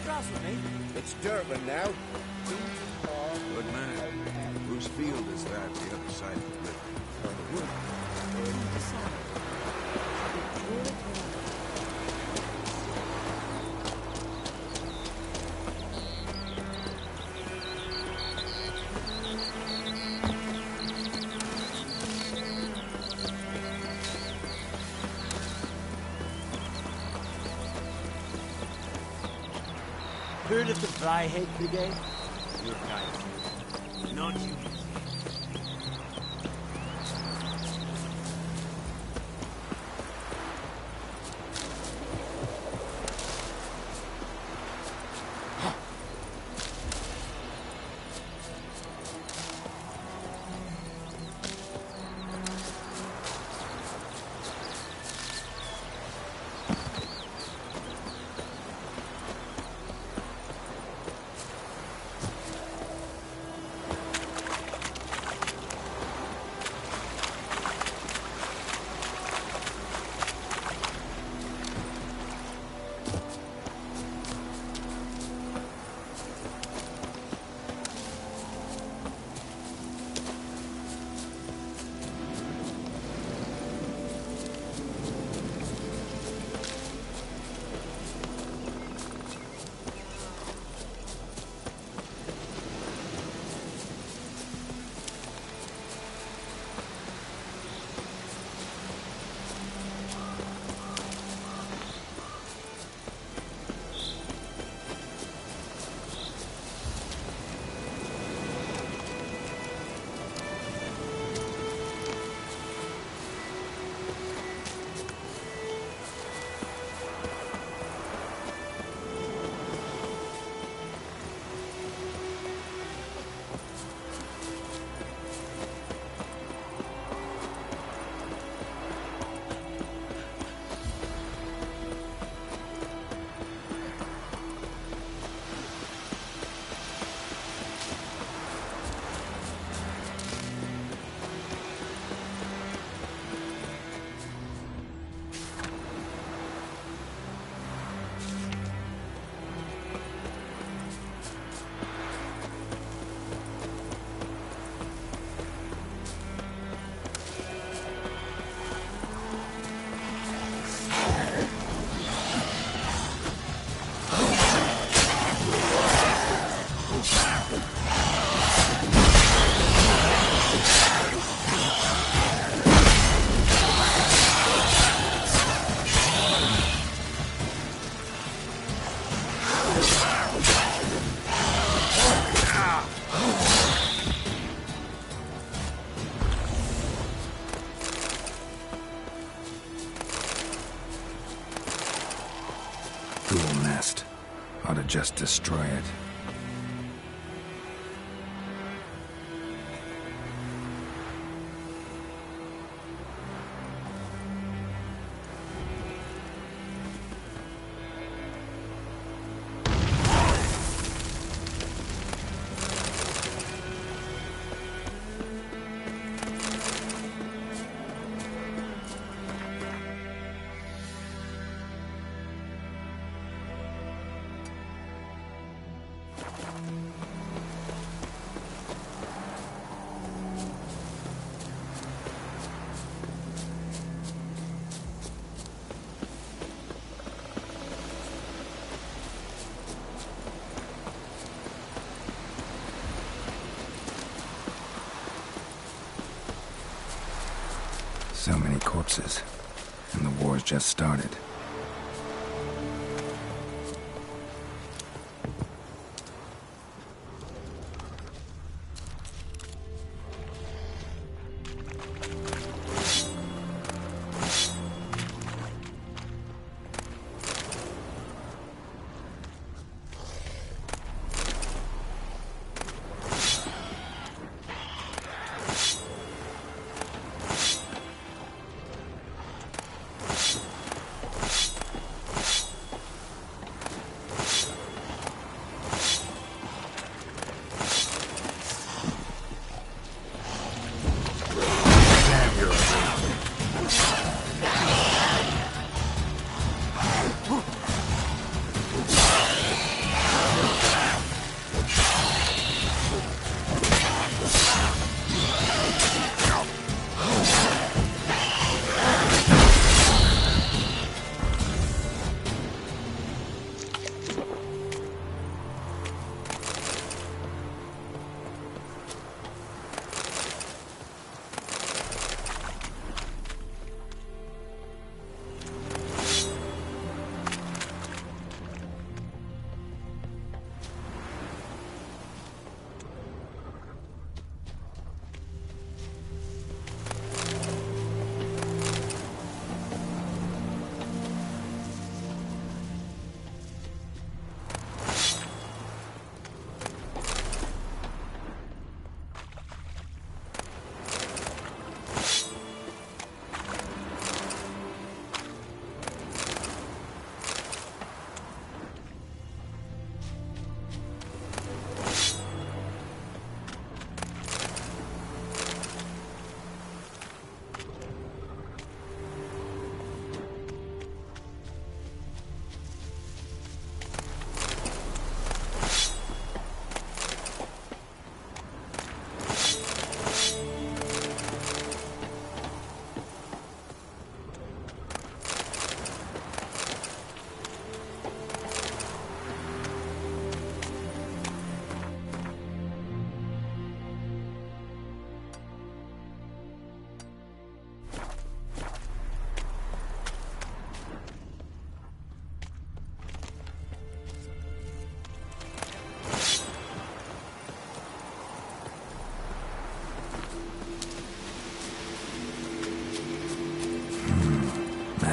grass with me? It's Durban now. Good man. Whose field is that, the other side of the river? On the wood. On the side. Heard of the Flyhead Brigade? Your kind. Not you. Ought to just destroy it. So many corpses, and the war's just started.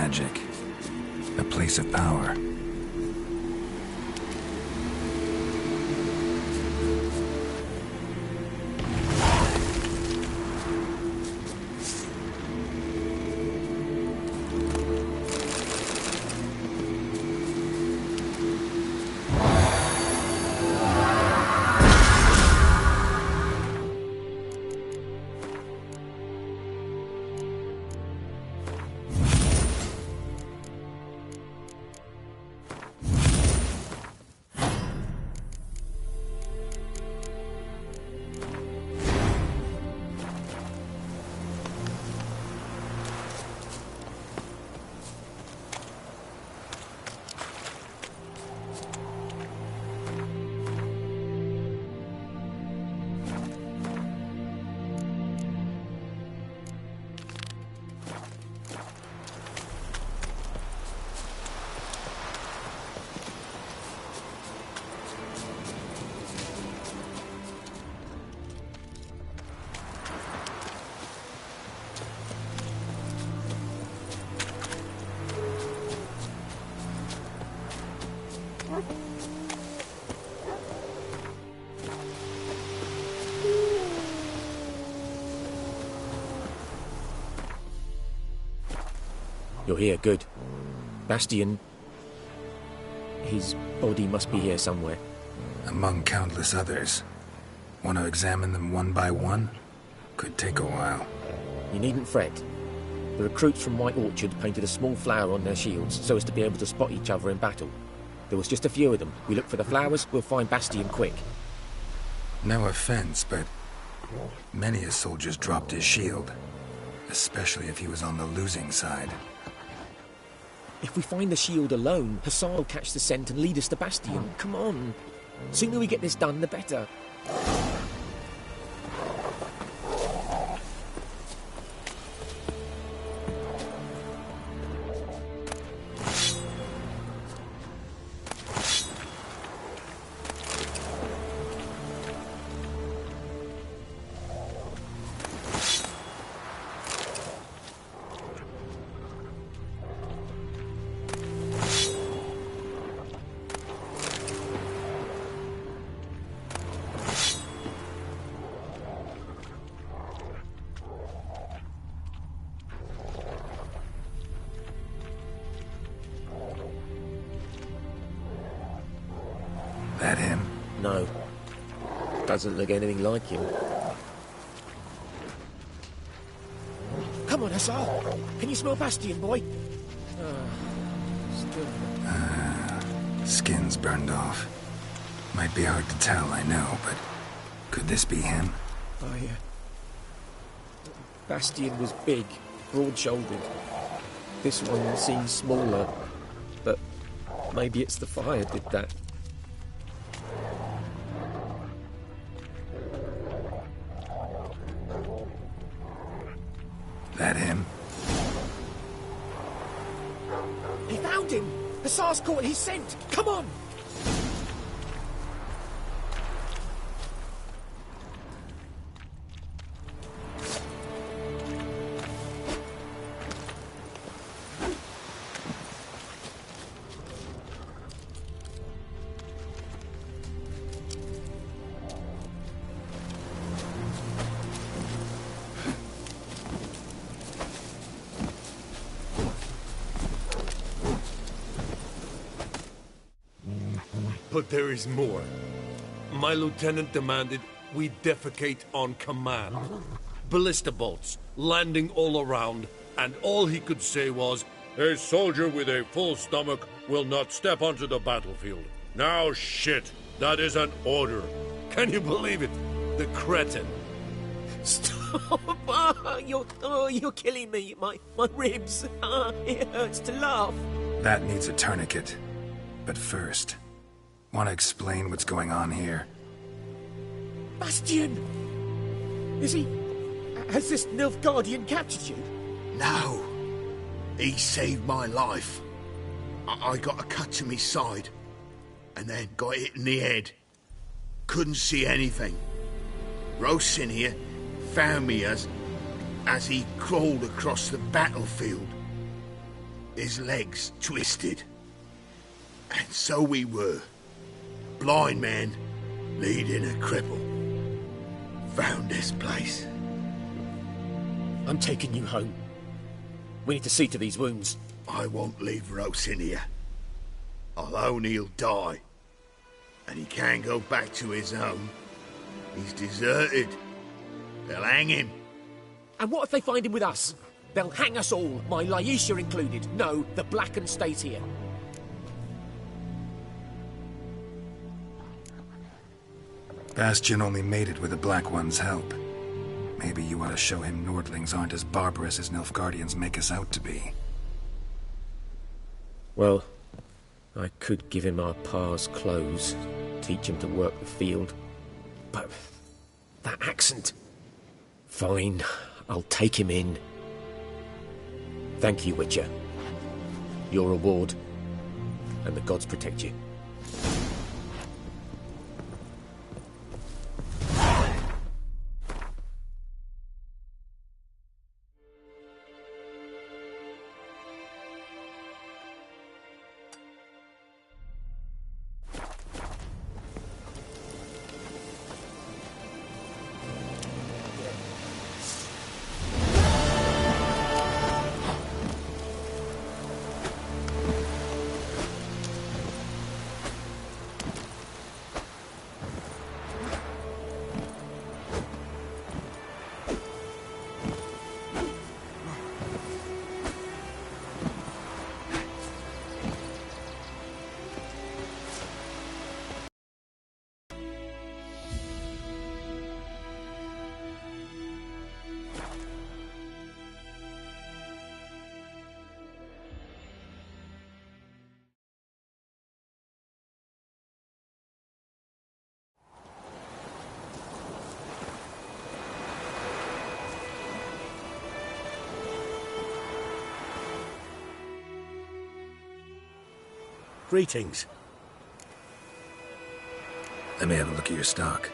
magic. A place of power. You're here, good. Bastian... his body must be here somewhere. Among countless others. Want to examine them one by one? Could take a while. You needn't fret. The recruits from White Orchard painted a small flower on their shields so as to be able to spot each other in battle. There was just a few of them. We look for the flowers, we'll find Bastian quick. No offense, but many a soldier's dropped his shield. Especially if he was on the losing side. If we find the shield alone, Hassan will catch the scent and lead us to Bastian. Come on. Sooner we get this done, the better. That him? No. Doesn't look anything like him. Come on, Hassan. Can you smell Bastian, boy? Skin's burned off. Might be hard to tell, I know, but could this be him? Oh, yeah. Bastian was big, broad-shouldered. This one seems smaller, but maybe it's the fire did that. That him? He found him! Hassan's caught his scent! Come on! But there is more. My lieutenant demanded we defecate on command. Ballista bolts, landing all around, and all he could say was, "A soldier with a full stomach will not step onto the battlefield." Now shit, that is an order. Can you believe it? The cretin. Stop! You're killing me. My ribs. It hurts to laugh. That needs a tourniquet. But first, want to explain what's going on here? Bastian! Is he... Has this Nilfgaardian captured you? No. He saved my life. I got a cut to my side, and then got hit in the head. Couldn't see anything. Rosin here found me as he crawled across the battlefield. his legs twisted. And so we were. Blind men leading a cripple. Found this place. I'm taking you home. We need to see to these wounds. I won't leave Rose in here. I'll own he'll die. And he can't go back to his home. He's deserted. They'll hang him. And what if they find him with us? They'll hang us all, my Laisha included. No, the Blacken stays here. Bastion only made it with the Black One's help. Maybe you ought to show him Nordlings aren't as barbarous as Nilfgaardians make us out to be. Well, I could give him our pa's clothes, teach him to work the field. But that accent... Fine, I'll take him in. Thank you, Witcher. Your reward, and the gods protect you. Greetings. Let me have a look at your stock.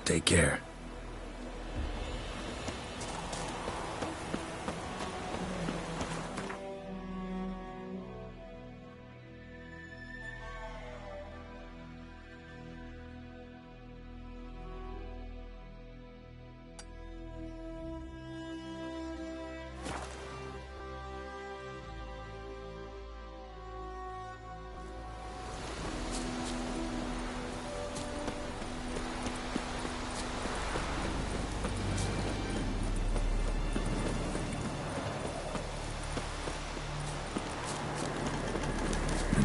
Take care.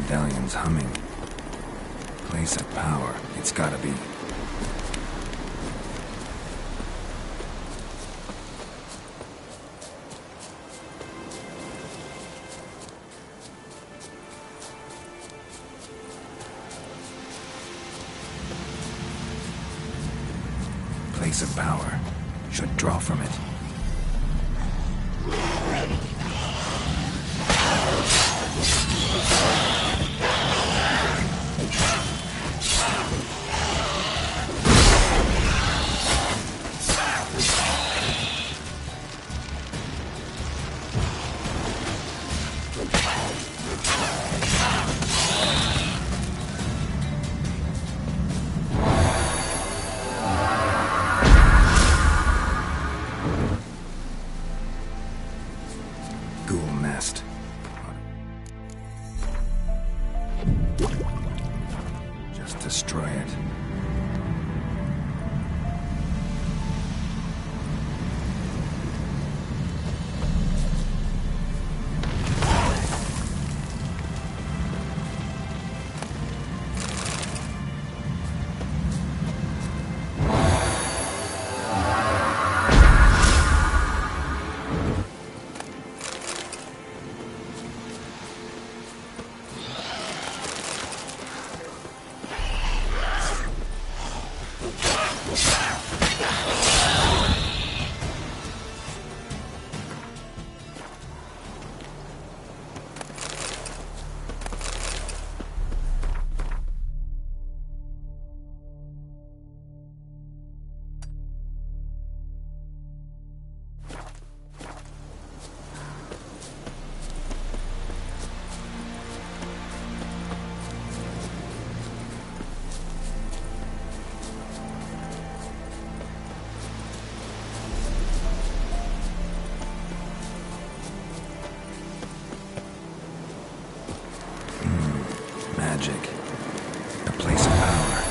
Medallion's humming. Place of power. It's gotta be. Place of power. Should draw from it. try it. Magic. A place of power.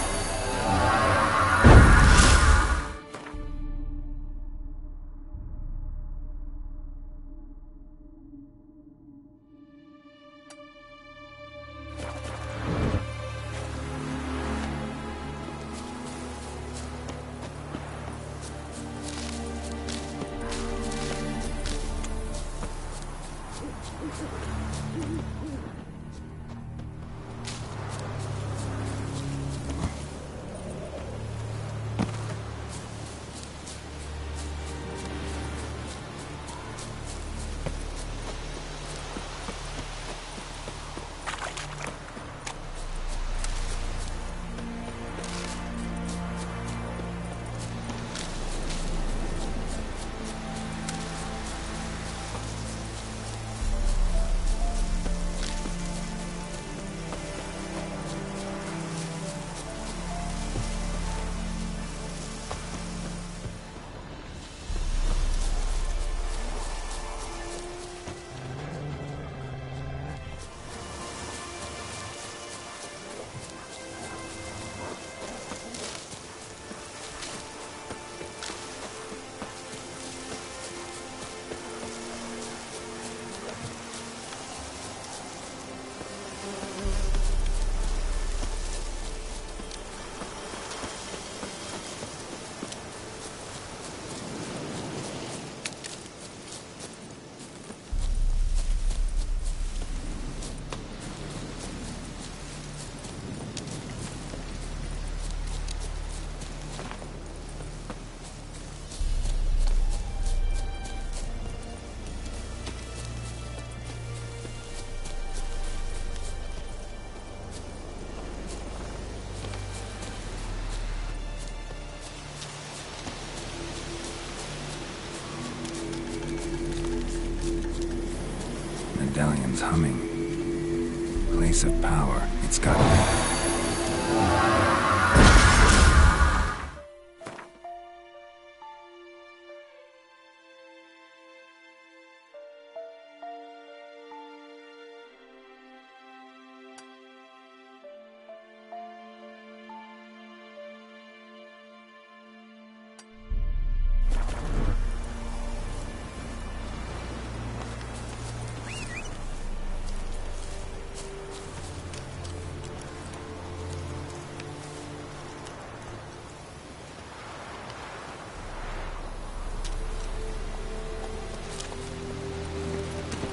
Medallion's humming. Place of power. It's got to be.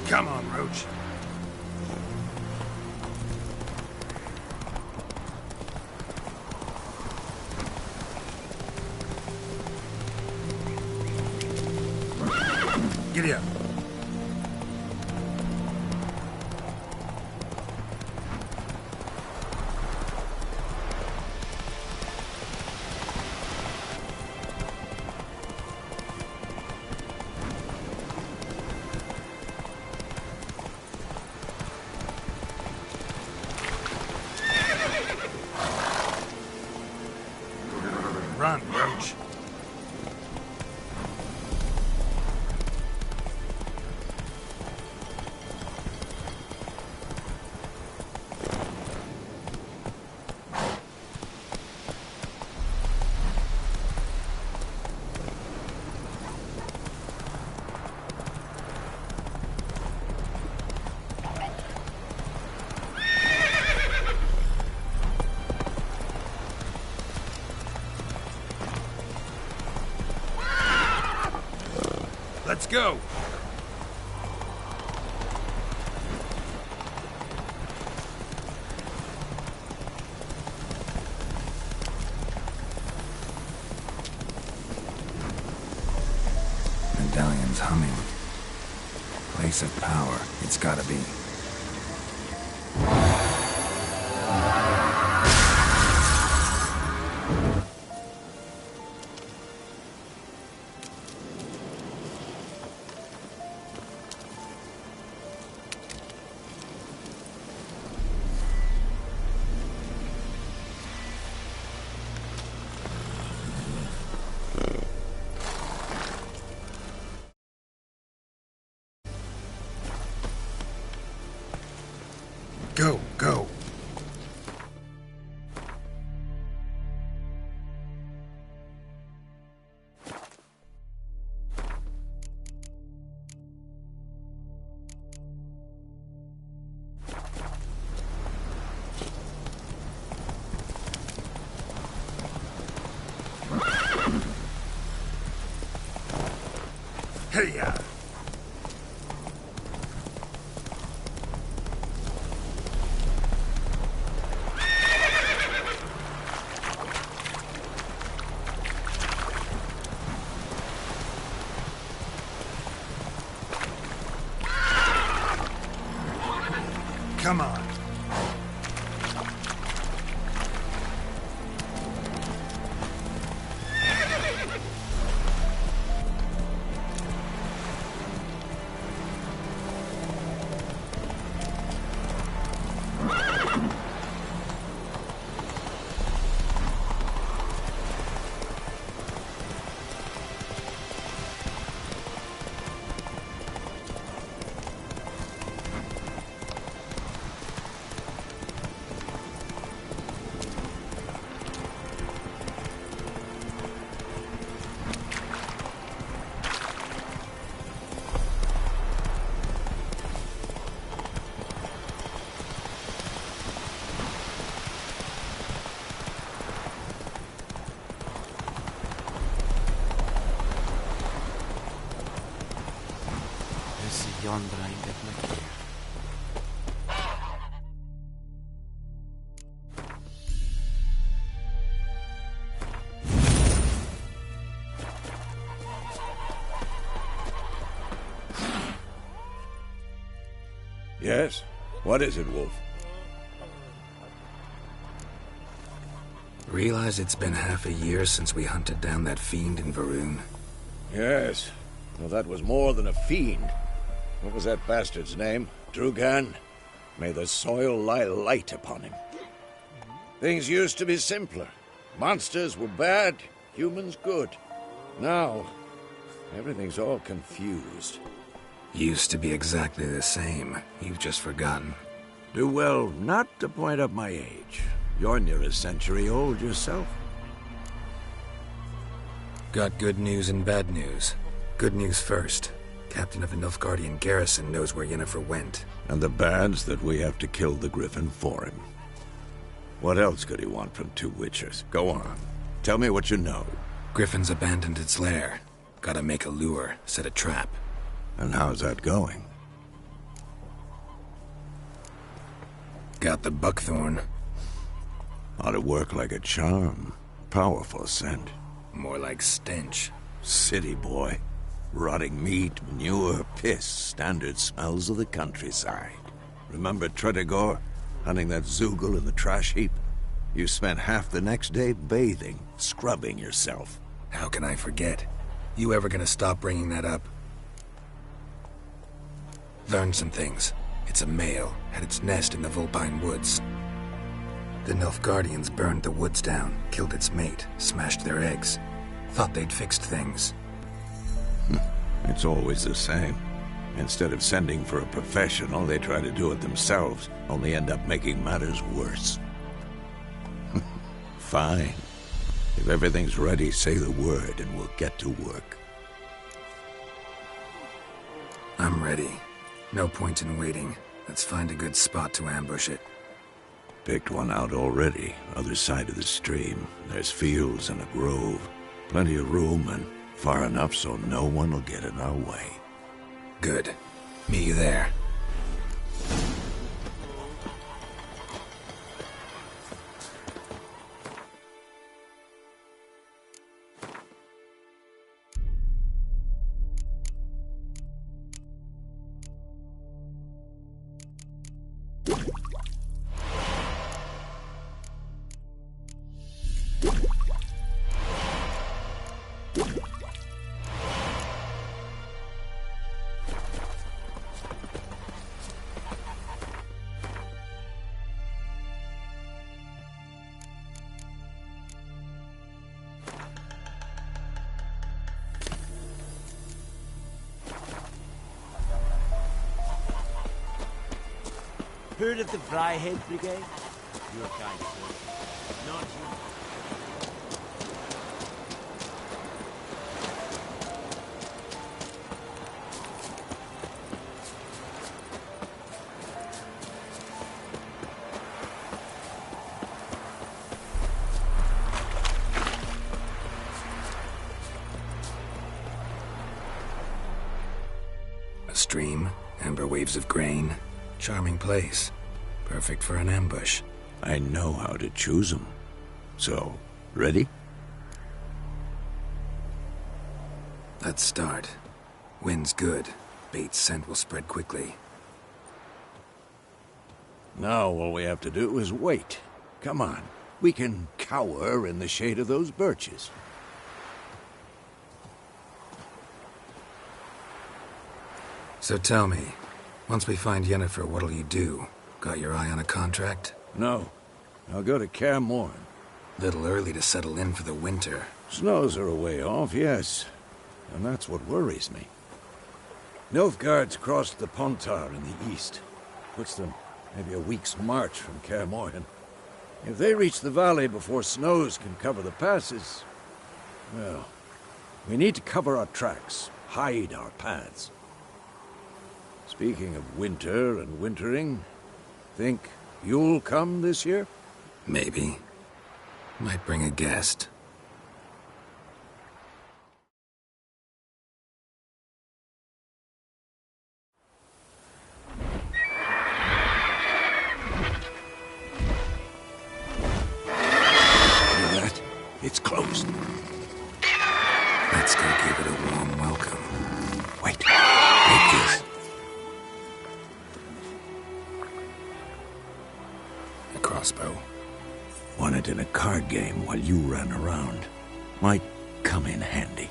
Come on, Roach. Giddy up. Run, Roach. Let's go! Medallion's humming. Place of power, it's gotta be. Go, go. Hey-ya. Come on. Yes? What is it, Wolf? Realize it's been half a year since we hunted down that fiend in Varun? Yes. Well, that was more than a fiend. What was that bastard's name? Drugan? May the soil lie light upon him. Things used to be simpler. Monsters were bad, humans good. Now, everything's all confused. Used to be exactly the same. You've just forgotten. Do well not to point up my age. You're near a century old yourself. Got good news and bad news. Good news first. Captain of the Nilfgaardian garrison knows where Yennefer went. And the bad's that we have to kill the Griffin for him. What else could he want from two Witchers? Go on. Tell me what you know. Griffin's abandoned its lair. Gotta make a lure, set a trap. And how's that going? Got the buckthorn. Ought to work like a charm. Powerful scent. More like stench. City boy. Rotting meat, manure, piss. Standard smells of the countryside. Remember Tredegor? Hunting that Zoogle in the trash heap? You spent half the next day bathing, scrubbing yourself. How can I forget? You ever gonna stop bringing that up? Learned some things. It's a male, had its nest in the Vulpine Woods. The Nilfgaardians burned the woods down, killed its mate, smashed their eggs. Thought they'd fixed things. It's always the same. Instead of sending for a professional, they try to do it themselves, only end up making matters worse. Fine. If everything's ready, say the word and we'll get to work. I'm ready. No point in waiting. Let's find a good spot to ambush it. Picked one out already, other side of the stream. There's fields and a grove. Plenty of room and far enough so no one will get in our way. Good. Meet you there. Heard of the Vryhead Brigade? Your kind, sir. Not you. A stream, amber waves of grain. Charming place. Perfect for an ambush. I know how to choose them. So, ready? Let's start. Wind's good. Bait's scent will spread quickly. Now all we have to do is wait. Come on. We can cower in the shade of those birches. So tell me, once we find Yennefer, what'll you do? Got your eye on a contract? No. I'll go to Kaer Morhen. Little early to settle in for the winter. Snows are a way off, yes. And that's what worries me. Nilfgaard's crossed the Pontar in the east. Puts them maybe a week's march from Kaer Morhen. If they reach the valley before snows can cover the passes, well, we need to cover our tracks, hide our paths. Speaking of winter and wintering, think you'll come this year? Maybe. Might bring a guest. Hear that? It's closed. Let's go give it a warm welcome. Wait. Take this. A crossbow. Won it in a card game while you ran around. Might come in handy.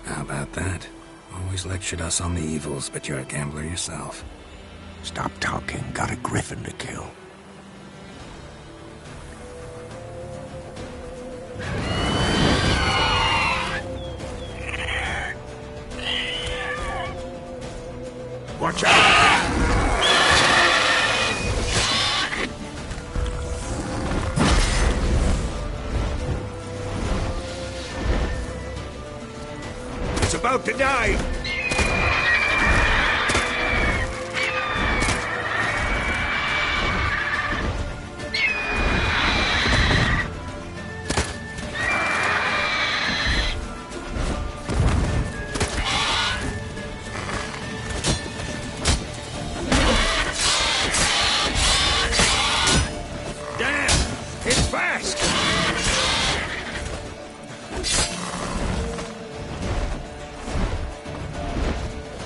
How about that? Always lectured us on the evils, but you're a gambler yourself. Stop talking. Got a griffin to kill. Watch out! It's about to die!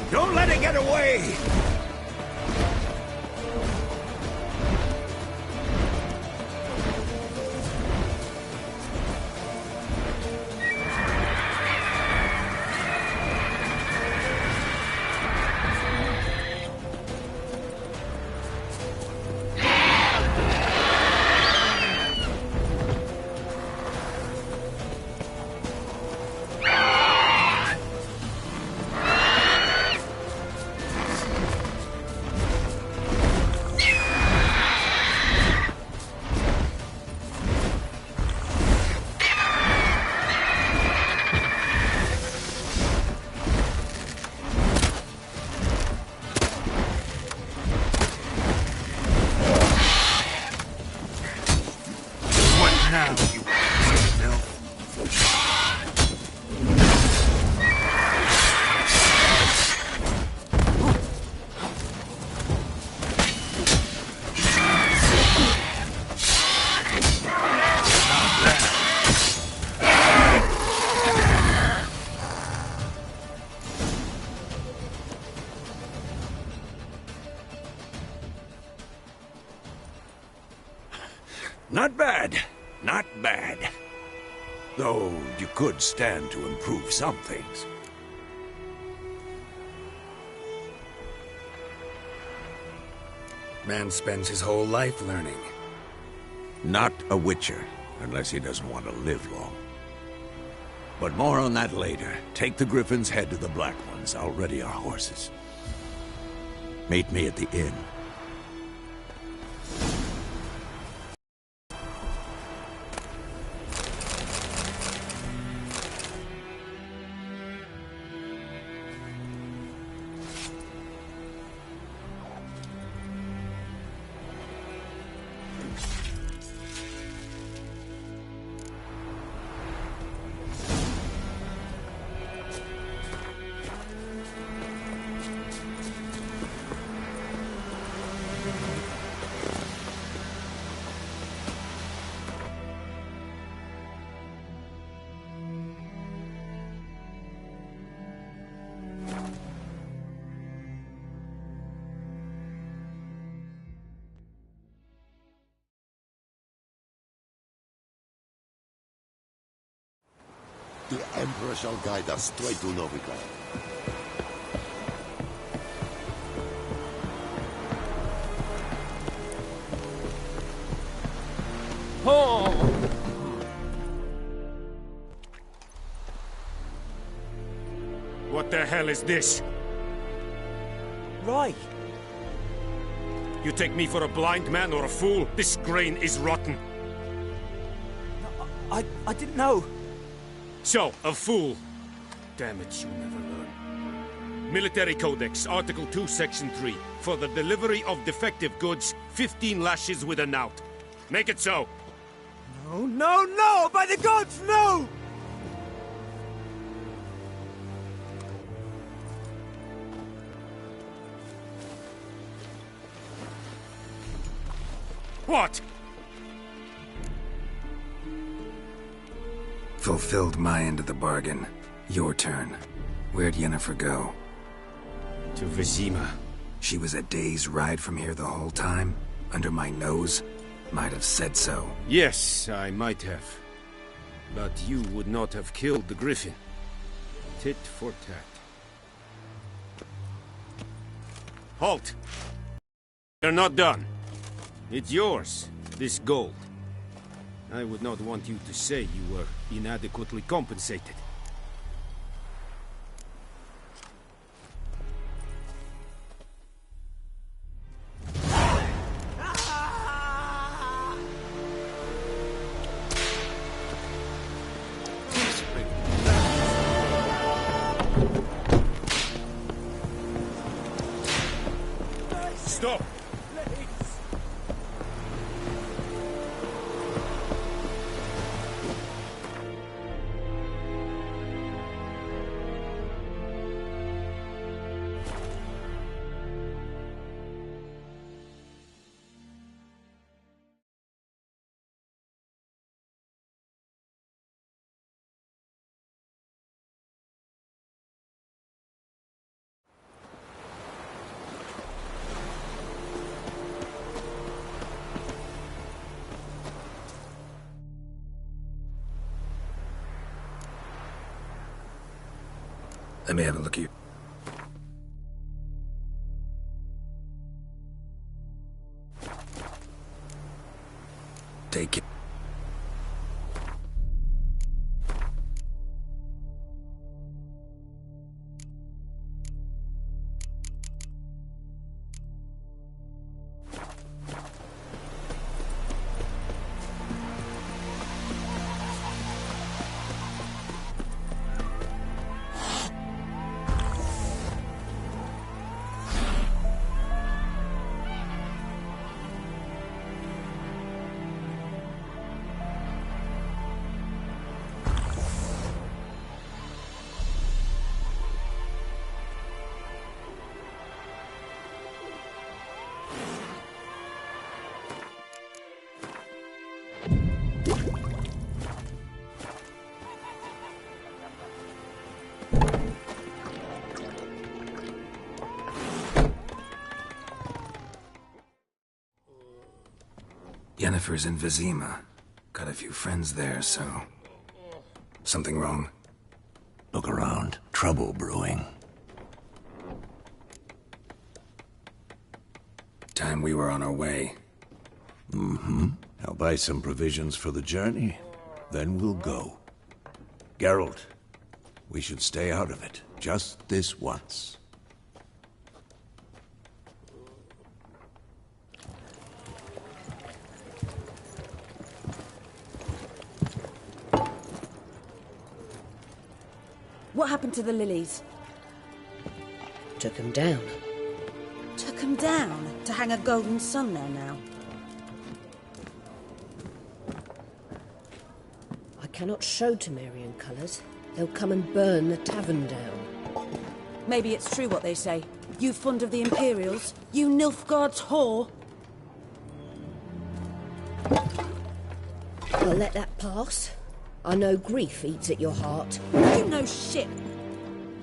Don't let it get away! Not bad. Not bad. Though you could stand to improve some things. Man spends his whole life learning. Not a witcher, unless he doesn't want to live long. But more on that later. Take the Griffin's head to the Black Ones. I'll ready our horses. Meet me at the inn. The Emperor shall guide us straight to Novigrad. Oh! What the hell is this? Right. You take me for a blind man or a fool? This grain is rotten. I didn't know. So, a fool. Damn it, you never learn. Military Codex, Article 2, Section 3. For the delivery of defective goods, 15 lashes with a knout. Make it so. No, no, no! By the gods, no! What? Fulfilled my end of the bargain. Your turn. Where'd Yennefer go? To Vizima. She was a day's ride from here the whole time? Under my nose? Might have said so. Yes, I might have. But you would not have killed the Griffin. Tit for tat. Halt! You're not done. It's yours, this gold. I would not want you to say you were inadequately compensated. Stop! Let me have a look at you. Take it. Yennefer's in Vizima. Got a few friends there, so... Something wrong? Look around. Trouble brewing. Time we were on our way. Mm-hmm. I'll buy some provisions for the journey. Then we'll go. Geralt, we should stay out of it. Just this once. What happened to the lilies? Took them down. Took them down? To hang a golden sun there now? I cannot show Temerian colours. They'll come and burn the tavern down. Maybe it's true what they say. You fond of the Imperials? You Nilfgaard's whore? I'll let that pass. I know grief eats at your heart. You know shit.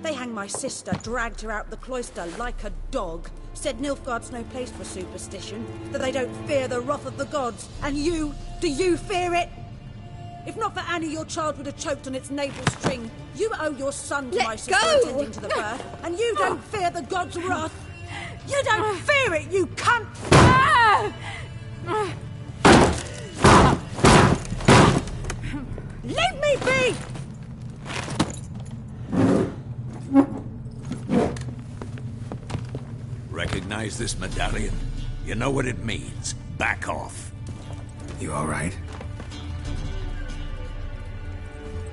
They hanged my sister, dragged her out the cloister like a dog. Said Nilfgaard's no place for superstition, that they don't fear the wrath of the gods. And you, do you fear it? If not for Annie, your child would have choked on its navel string. You owe your son to my sister attending to the birth, and you don't fear the gods' wrath. You don't fear it, you cunt! Leave me be! Recognize this medallion? You know what it means. Back off. You all right?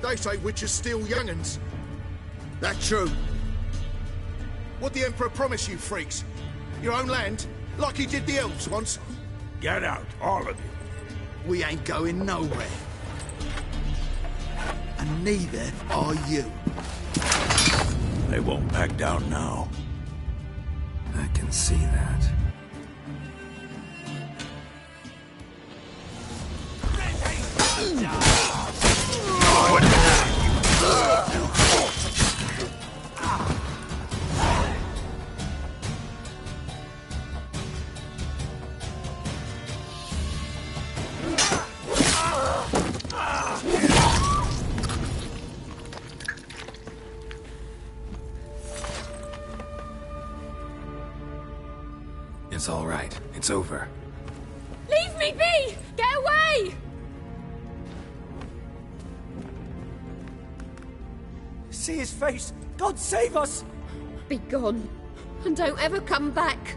They say witches steal young'uns. That true? What'd the Emperor promise you, freaks? Your own land? Like he did the elves once? Get out, all of you. We ain't going nowhere. And neither are you. They won't back down now. I can see that. It's all right. It's over. Leave me be! Get away! See his face! God save us! Be gone, and don't ever come back.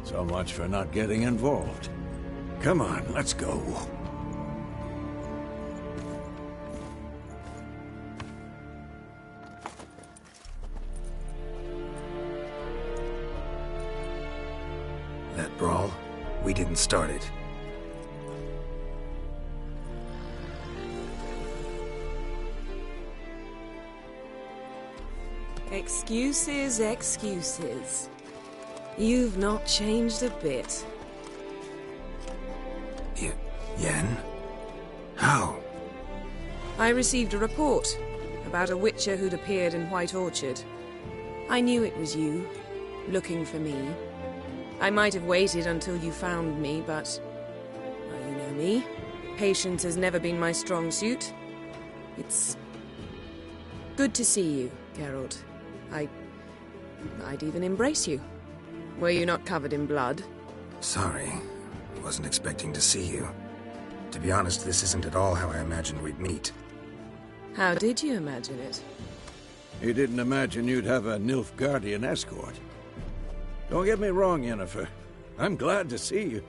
So much for not getting involved. Come on, let's go. That brawl, we didn't start it. Excuses, excuses. You've not changed a bit. Yen? How? I received a report about a witcher who'd appeared in White Orchard. I knew it was you, looking for me. I might have waited until you found me, but... well, you know me. Patience has never been my strong suit. It's... good to see you, Geralt. I'd even embrace you. Were you not covered in blood? Sorry. Wasn't expecting to see you. To be honest, this isn't at all how I imagined we'd meet. How did you imagine it? You didn't imagine you'd have a Nilfgaardian escort. Don't get me wrong, Yennefer. I'm glad to see you.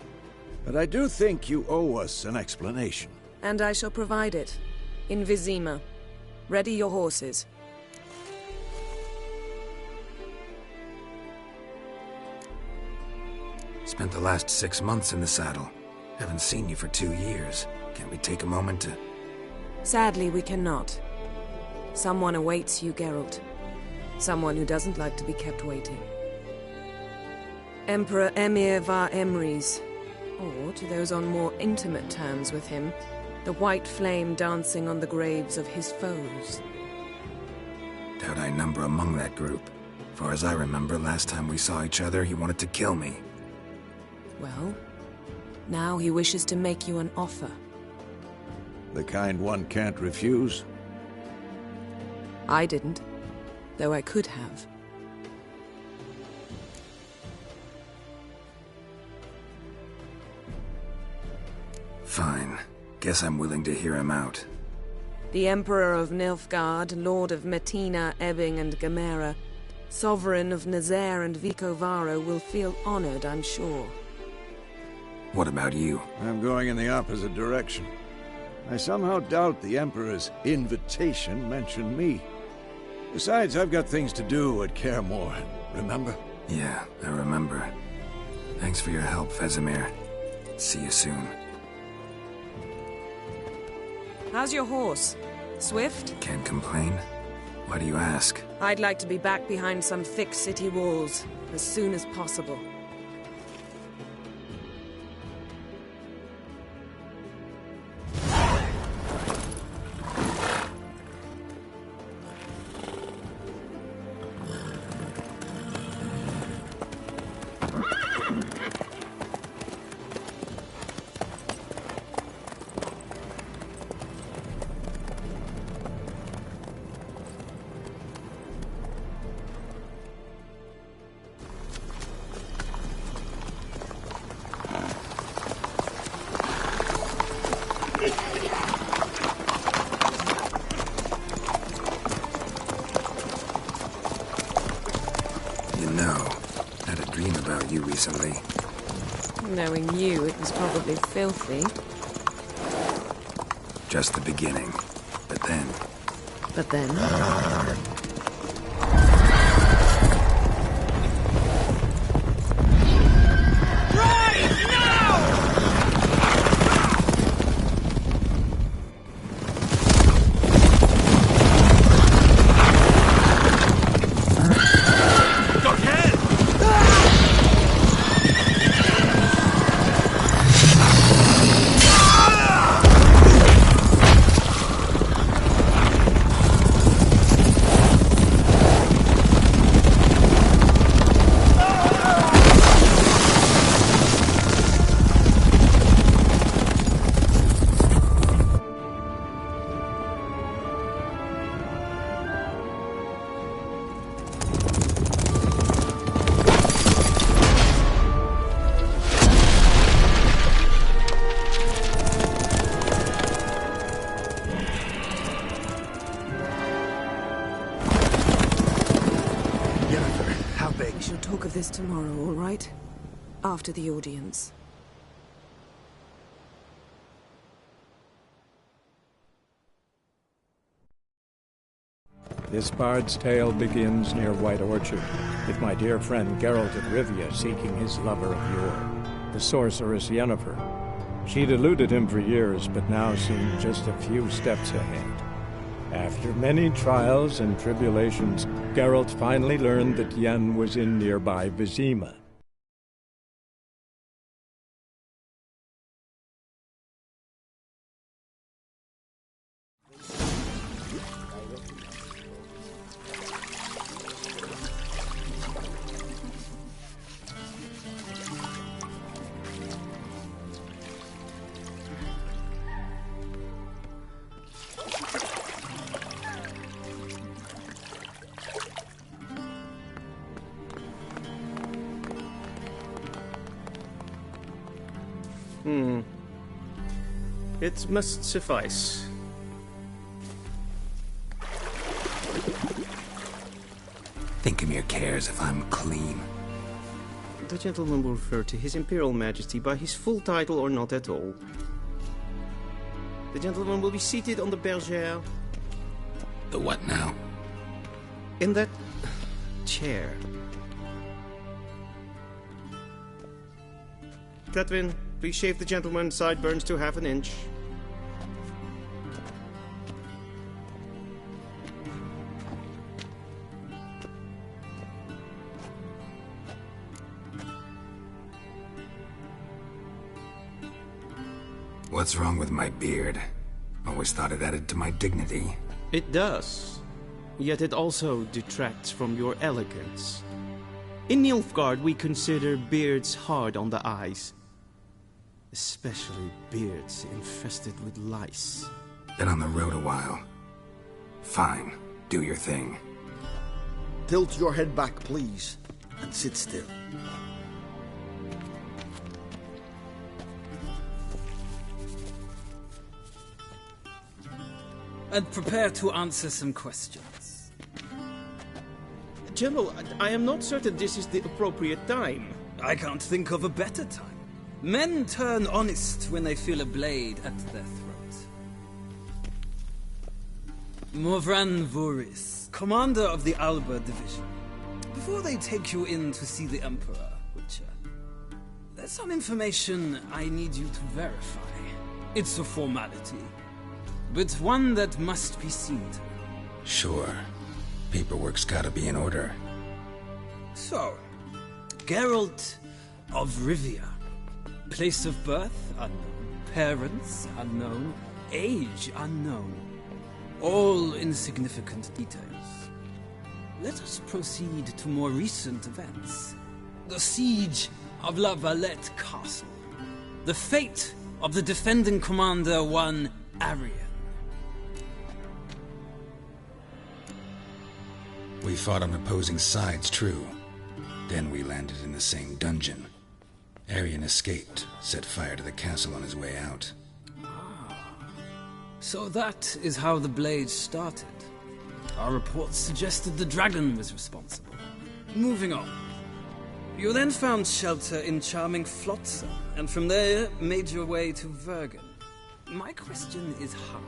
But I do think you owe us an explanation. And I shall provide it. In Vizima. Ready your horses. Spent the last 6 months in the saddle. Haven't seen you for 2 years. Can't we take a moment to... Sadly, we cannot. Someone awaits you, Geralt. Someone who doesn't like to be kept waiting. Emperor Emir var Emrys. Or, to those on more intimate terms with him, the white flame dancing on the graves of his foes. Doubt I number among that group. Far as I remember, last time we saw each other, he wanted to kill me. Well, now he wishes to make you an offer. The kind one can't refuse? I didn't, though I could have. Fine. Guess I'm willing to hear him out. The Emperor of Nilfgaard, Lord of Metina, Ebbing and Gamera, Sovereign of Nazaire and Vicovaro will feel honored, I'm sure. What about you? I'm going in the opposite direction. I somehow doubt the Emperor's invitation mentioned me. Besides, I've got things to do at Kaer Morhen, remember? Yeah, I remember. Thanks for your help, Vesemir. See you soon. How's your horse? Swift? Can't complain. Why do you ask? I'd like to be back behind some thick city walls as soon as possible. Recently. Knowing you, it was probably filthy. Just the beginning. But then... But then? This tomorrow, all right? After the audience. This bard's tale begins near White Orchard, with my dear friend Geralt of Rivia seeking his lover of yore, the sorceress Yennefer. She'd eluded him for years, but now seemed just a few steps ahead. After many trials and tribulations, Geralt finally learned that Yen was in nearby Vizima. It must suffice. Thinkemere cares if I'm clean. The gentleman will refer to His Imperial Majesty by his full title or not at all. The gentleman will be seated on the bergère. The what now? In that chair. Cletwin, please shave the gentleman's sideburns to half an inch. What's wrong with my beard? Always thought it added to my dignity. It does. yet it also detracts from your elegance. In Nilfgaard, we consider beards hard on the eyes. Especially beards infested with lice. Been on the road a while. Fine, do your thing. Tilt your head back, please, and sit still. And prepare to answer some questions. General, I am not certain this is the appropriate time. I can't think of a better time. Men turn honest when they feel a blade at their throat. Morvran Voris, commander of the Alba Division. Before they take you in to see the Emperor, Witcher, there's some information I need you to verify. It's a formality, but one that must be seen to. Sure. Paperwork's gotta be in order. So, Geralt of Rivia. Place of birth unknown. Parents unknown. Age unknown. All insignificant details. Let us proceed to more recent events. The siege of La Valette Castle. The fate of the defending commander, one Arian. We fought on opposing sides, true. Then we landed in the same dungeon. Arian escaped, set fire to the castle on his way out. So that is how the blade started. Our reports suggested the dragon was responsible. Moving on. You then found shelter in charming Flotsam, and from there made your way to Vergen. My question is how?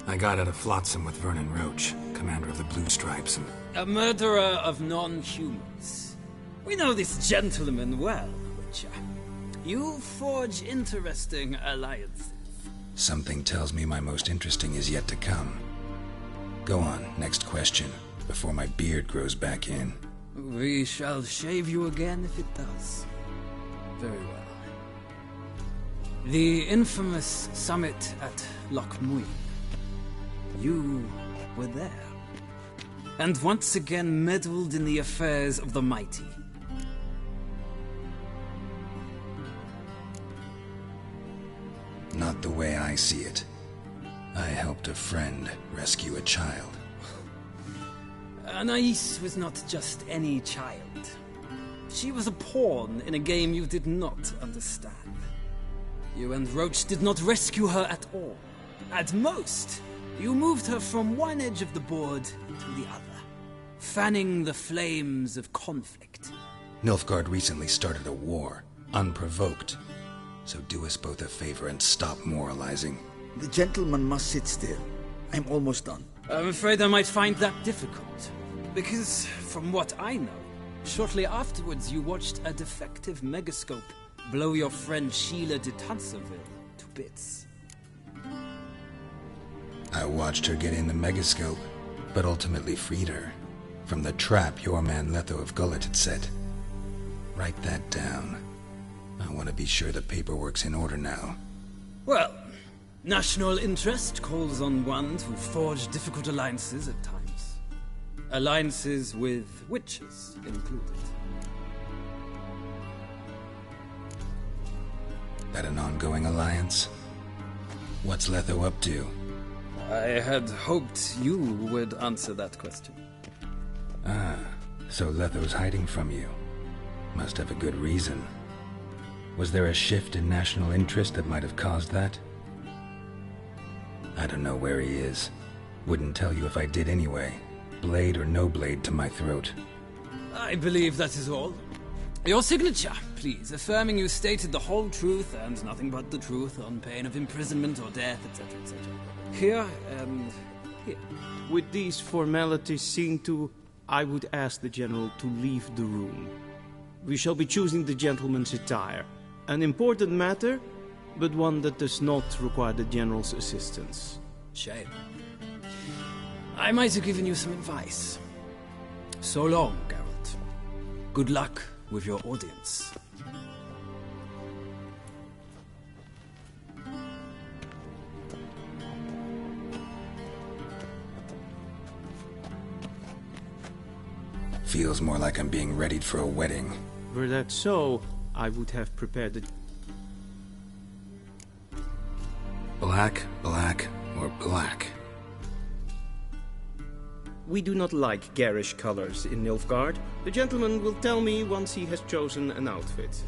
I got out of Flotsam with Vernon Roach, commander of the Blue Stripes, and... A murderer of non-humans. We know this gentleman well, Witcher. You forge interesting alliances. Something tells me my most interesting is yet to come. Go on, next question, before my beard grows back in. We shall shave you again if it does. Very well. The infamous summit at Loch Muin. You were there. And once again meddled in the affairs of the mighty. Not the way I see it. I helped a friend rescue a child. Anais was not just any child. She was a pawn in a game you did not understand. You and Roach did not rescue her at all. At most, you moved her from one edge of the board to the other, fanning the flames of conflict. Nilfgaard recently started a war, unprovoked. So do us both a favor and stop moralizing. The gentleman must sit still. I'm almost done. I'm afraid I might find that difficult. Because, from what I know, shortly afterwards you watched a defective megascope blow your friend Sheila de Tanserville to bits. I watched her get in the megascope, but ultimately freed her from the trap your man Letho of Gullet had set. Write that down. I want to be sure the paperwork's in order now. Well, national interest calls on one to forge difficult alliances at times. Alliances with witches included. That an ongoing alliance? What's Letho up to? I had hoped you would answer that question. Ah, so Letho's hiding from you. Must have a good reason. Was there a shift in national interest that might have caused that? I don't know where he is. Wouldn't tell you if I did anyway. Blade or no blade to my throat. I believe that is all. Your signature, please, affirming you stated the whole truth and nothing but the truth on pain of imprisonment or death, etc., etc. Here and here. With these formalities seen to, I would ask the General to leave the room. We shall be choosing the gentleman's attire. An important matter, but one that does not require the General's assistance. Shame. I might have given you some advice. So long, Geralt. Good luck with your audience. Feels more like I'm being readied for a wedding. Were that so, I would have prepared the... Black, black, or black? We do not like garish colors in Nilfgaard. The gentleman will tell me once he has chosen an outfit.